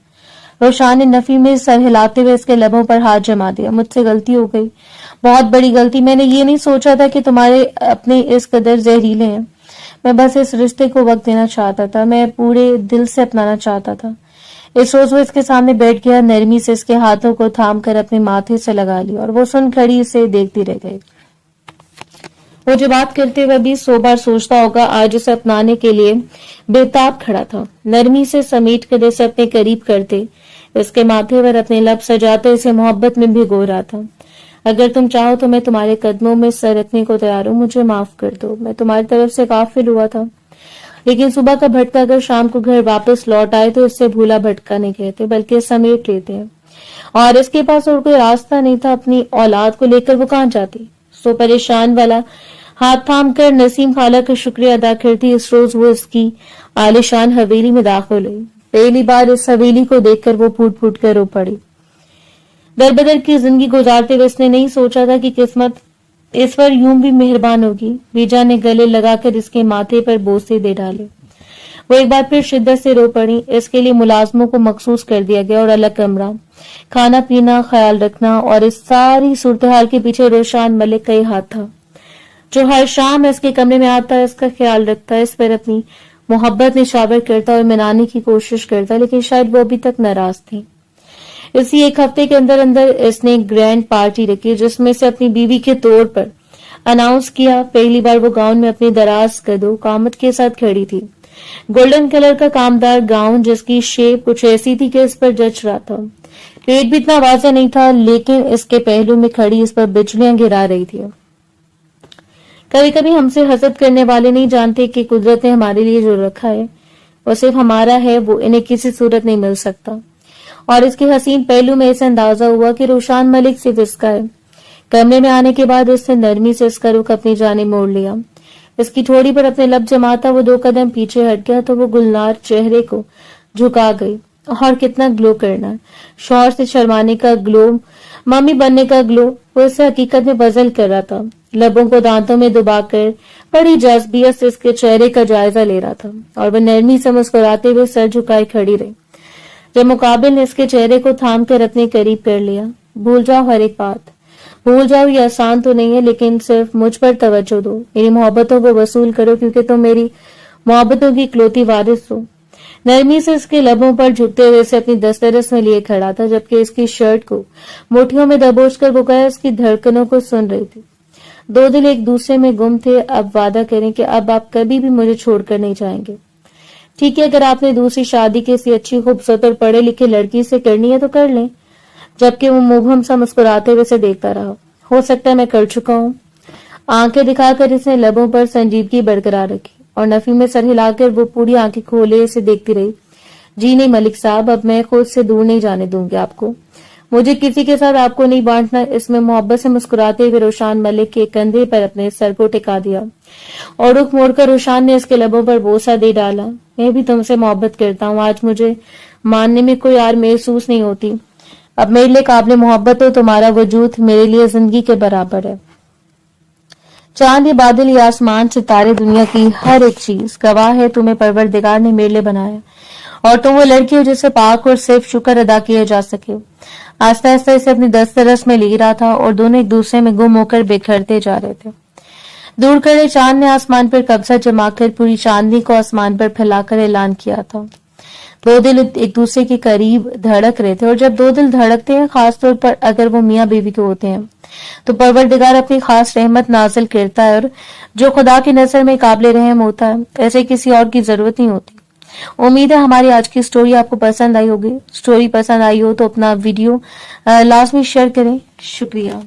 रोशान ने नफी में सर हिलाते हुए इसके लबों पर हाथ जमा दिया। मुझसे गलती हो गई, बहुत बड़ी गलती। मैंने ये नहीं सोचा था कि तुम्हारे अपने इस कदर जहरीले हैं। मैं बस इस रिश्ते को वक्त देना चाहता था, मैं पूरे दिल से अपनाना चाहता था। इस रोज वो इसके सामने बैठ गया, नरमी से इसके हाथों को थाम कर अपने माथे से लगा लिया और वो सुन खड़ी इसे देखती रह गई। वो जो बात करते हुए भी 100 बार सोचता होगा, आज उसे अपनाने के लिए बेताब खड़ा था। नरमी से समेट कर इसे अपने करीब करते, इसके माथे पर अपने लब सजाते इसे मोहब्बत में भिगो रहा था। अगर तुम चाहो तो मैं तुम्हारे कदमों में सर रखने को तैयार हूँ, मुझे माफ कर दो। मैं तुम्हारी तरफ से गाफिल हुआ था, लेकिन सुबह का भटका अगर शाम को घर वापस लौट आए तो इससे भूला भटका नहीं कहते, बल्कि समेट लेते हैं। और इसके पास और कोई रास्ता नहीं था, अपनी औलाद को लेकर वो कहाँ जाती। सो परेशान वाला हाथ थाम कर नसीम खाला का शुक्रिया अदा करती इस रोज वो इसकी आलिशान हवेली में दाखिल हुई। पहली बार इस हवेली को देखकर वो फूट फूट कर रो पड़ी। दर बदर की जिंदगी गुजारते हुए इसने नहीं सोचा था कि किस्मत इस पर यूं भी मेहरबान होगी। बीजा ने गले लगाकर इसके माथे पर बोसे दे डाले। वो एक बार फिर शिद्दत से रो पड़ी। इसके लिए मुलाजमों को मखसूस कर दिया गया और अलग कमरा, खाना पीना, ख्याल रखना, और इस सारी सूरत हाल के पीछे रोशान मलिक का ही हाथ था, जो हर शाम इसके कमरे में आता, इसका ख्याल रखता, इस पर अपनी मोहब्बत निशावर करता और मनाने की कोशिश करता, लेकिन शायद वो अभी तक नाराज थी। इसी एक हफ्ते के अंदर अंदर इसने एक ग्रैंड पार्टी रखी, जिसमें से अपनी बीवी के तौर पर अनाउंस किया। पहली बार वो गाउन में अपनी दराज कदों कामत के साथ खड़ी थी। गोल्डन कलर का कामदार गाउन, जिसकी शेप कुछ ऐसी थी कि इस पर जच रहा था। पेट भी इतना वाज़ेह नहीं था, लेकिन इसके पहलू में खड़ी इस पर बिजलियां गिरा रही थी। कभी कभी हमसे हसद करने वाले नहीं जानते कि कुदरत ने हमारे लिए जो रखा है वो सिर्फ हमारा है, वो इन्हें किसी सूरत नहीं मिल सकता। और इसके हसीन पहलू में इसे अंदाजा हुआ कि रोशान मलिक सिर्फ इसका है। कमरे में आने के बाद उसने नरमी से इसका रुख अपनी जानिब मोड़ लिया। इसकी ठोड़ी पर अपने लब जमाता वो 2 कदम पीछे हट गया तो वो गुलनार चेहरे को झुका गई। और कितना ग्लो करना, शौहर से शर्माने का ग्लो, मम्मी बनने का ग्लो, वो इसे हकीकत में बजल कर रहा था। लबों को दांतों में दबाकर बड़ी जज्बियत से इसके चेहरे का जायजा ले रहा था और वह नरमी से मुस्कुराते हुए सर झुकाए खड़ी रही। जब मुकाबिल ने इसके चेहरे को थाम कर अपने करीब कर लिया। भूल जाओ हर एक बात, भूल जाओ, ये आसान तो नहीं है, लेकिन सिर्फ मुझ पर तवज्जो दो, मेरी मोहब्बतों को वसूल करो, क्योंकि तुम मेरी मोहब्बतों की इकलौती वारिस हो। नरमी से इसके लबों पर झुकते हुए से अपनी दस्तरस में लिए खड़ा था, जबकि इसकी शर्ट को मुट्ठियों में दबोच कर बुकाया उसकी धड़कनों को सुन रही थी। 2 दिल एक दूसरे में गुम थे। अब वादा करें कि अब आप कभी भी मुझे छोड़कर नहीं जाएंगे। ठीक है, अगर आपने दूसरी शादी किसी अच्छी खूबसूरत और पढ़े लिखे लड़की से करनी है तो कर लें। जबकि वो मुबहम सा मुस्कुराते हुए से देखता रहा। हो सकता है मैं कर चुका हूँ। आंखें दिखाकर इसने लबों पर संजीदगी बरकरार रखी और नफी में सर हिलाकर वो पूरी आंखें खोले इसे देखती रही। जी नहीं मलिक साहब, अब मैं खुद से दूर नहीं जाने दूंगी आपको। मुझे किसी के साथ आपको नहीं बांटना। इसमें मोहब्बत से मुस्कुराते हुए रोशान मलिक के कंधे पर अपने सर को टिका दिया और रुख मोड़कर रोशान ने इसके लबों पर बोसा दे डाला। मैं भी तुमसे मोहब्बत करता हूँ। आज मुझे मानने में कोई यार महसूस नहीं होती। अब मेरे लिए काबिल मोहब्बत हो, तुम्हारा वजूद मेरे लिए जिंदगी के बराबर है। चांद, ये बादल, ये आसमान, सितारे, दुनिया की हर एक चीज गवाह है तुम्हें परवरदिगार ने मेरे लिए बनाया, और तुम वो लड़की हो जिसे पाक और सिर्फ शुक्र अदा किया जा सके। आस्ता आस्ता इसे अपनी दस्तरस में ले रहा था और दोनों एक दूसरे में गुम होकर बिखरते जा रहे थे। दूर खड़े चांद ने आसमान पर कब्जा जमाकर पूरी चांदनी को आसमान पर फैलाकर ऐलान किया था। 2 दिल एक दूसरे के करीब धड़क रहे थे, और जब 2 दिल धड़कते हैं, खासतौर पर अगर वो मियाँ बीवी के होते हैं, तो परवरदिगार अपनी खास रहमत नाजिल करता है, और जो खुदा की नजर में काबिल रहम होता है, ऐसे किसी और की जरूरत नहीं होती। उम्मीद है हमारी आज की स्टोरी आपको पसंद आई होगी। स्टोरी पसंद आई हो तो अपना वीडियो लाजमी शेयर करें। शुक्रिया।